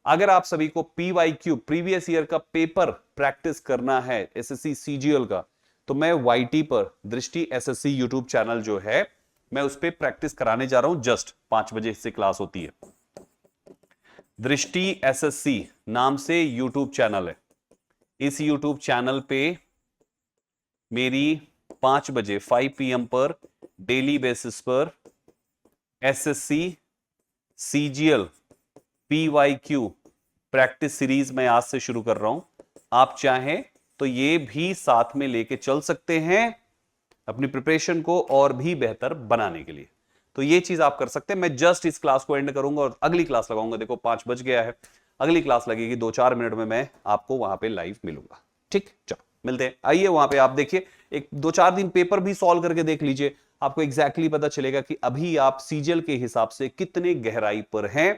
अगर आप सभी को PYQ प्रीवियस ईयर का पेपर प्रैक्टिस करना है SSC CGL का, तो मैं YT पर दृष्टि SSC यूट्यूब चैनल जो है, मैं उस पर प्रैक्टिस कराने जा रहा हूं। जस्ट 5 बजे से क्लास होती है। दृष्टि SSC नाम से यूट्यूब चैनल है। इस यूट्यूब चैनल पे मेरी 5 बजे 5 PM पर डेली बेसिस पर SSC CGL PYQ practice series मैं आज से शुरू कर रहा हूं। आप चाहें तो ये भी साथ में लेके चल सकते हैं अपनी प्रिपरेशन को और भी बेहतर बनाने के लिए। तो ये चीज आप कर सकते हैं। मैं जस्ट इस क्लास को एंड करूंगा और अगली क्लास लगाऊंगा। देखो 5 बज गया है, अगली क्लास लगेगी 2-4 मिनट में, मैं आपको वहां पे लाइव मिलूंगा। ठीक, चलो मिलते हैं। आइए वहां पे आप देखिए, एक 2-4 दिन पेपर भी सॉल्व करके देख लीजिए, आपको एग्जैक्टली पता चलेगा कि अभी आप CGL के हिसाब से कितने गहराई पर हैं।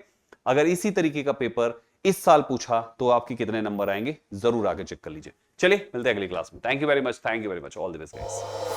अगर इसी तरीके का पेपर इस साल पूछा तो आपके कितने नंबर आएंगे, जरूर आके चेक कर लीजिए। चलिए मिलते हैं अगली क्लास में। Thank you very much, all the best guys.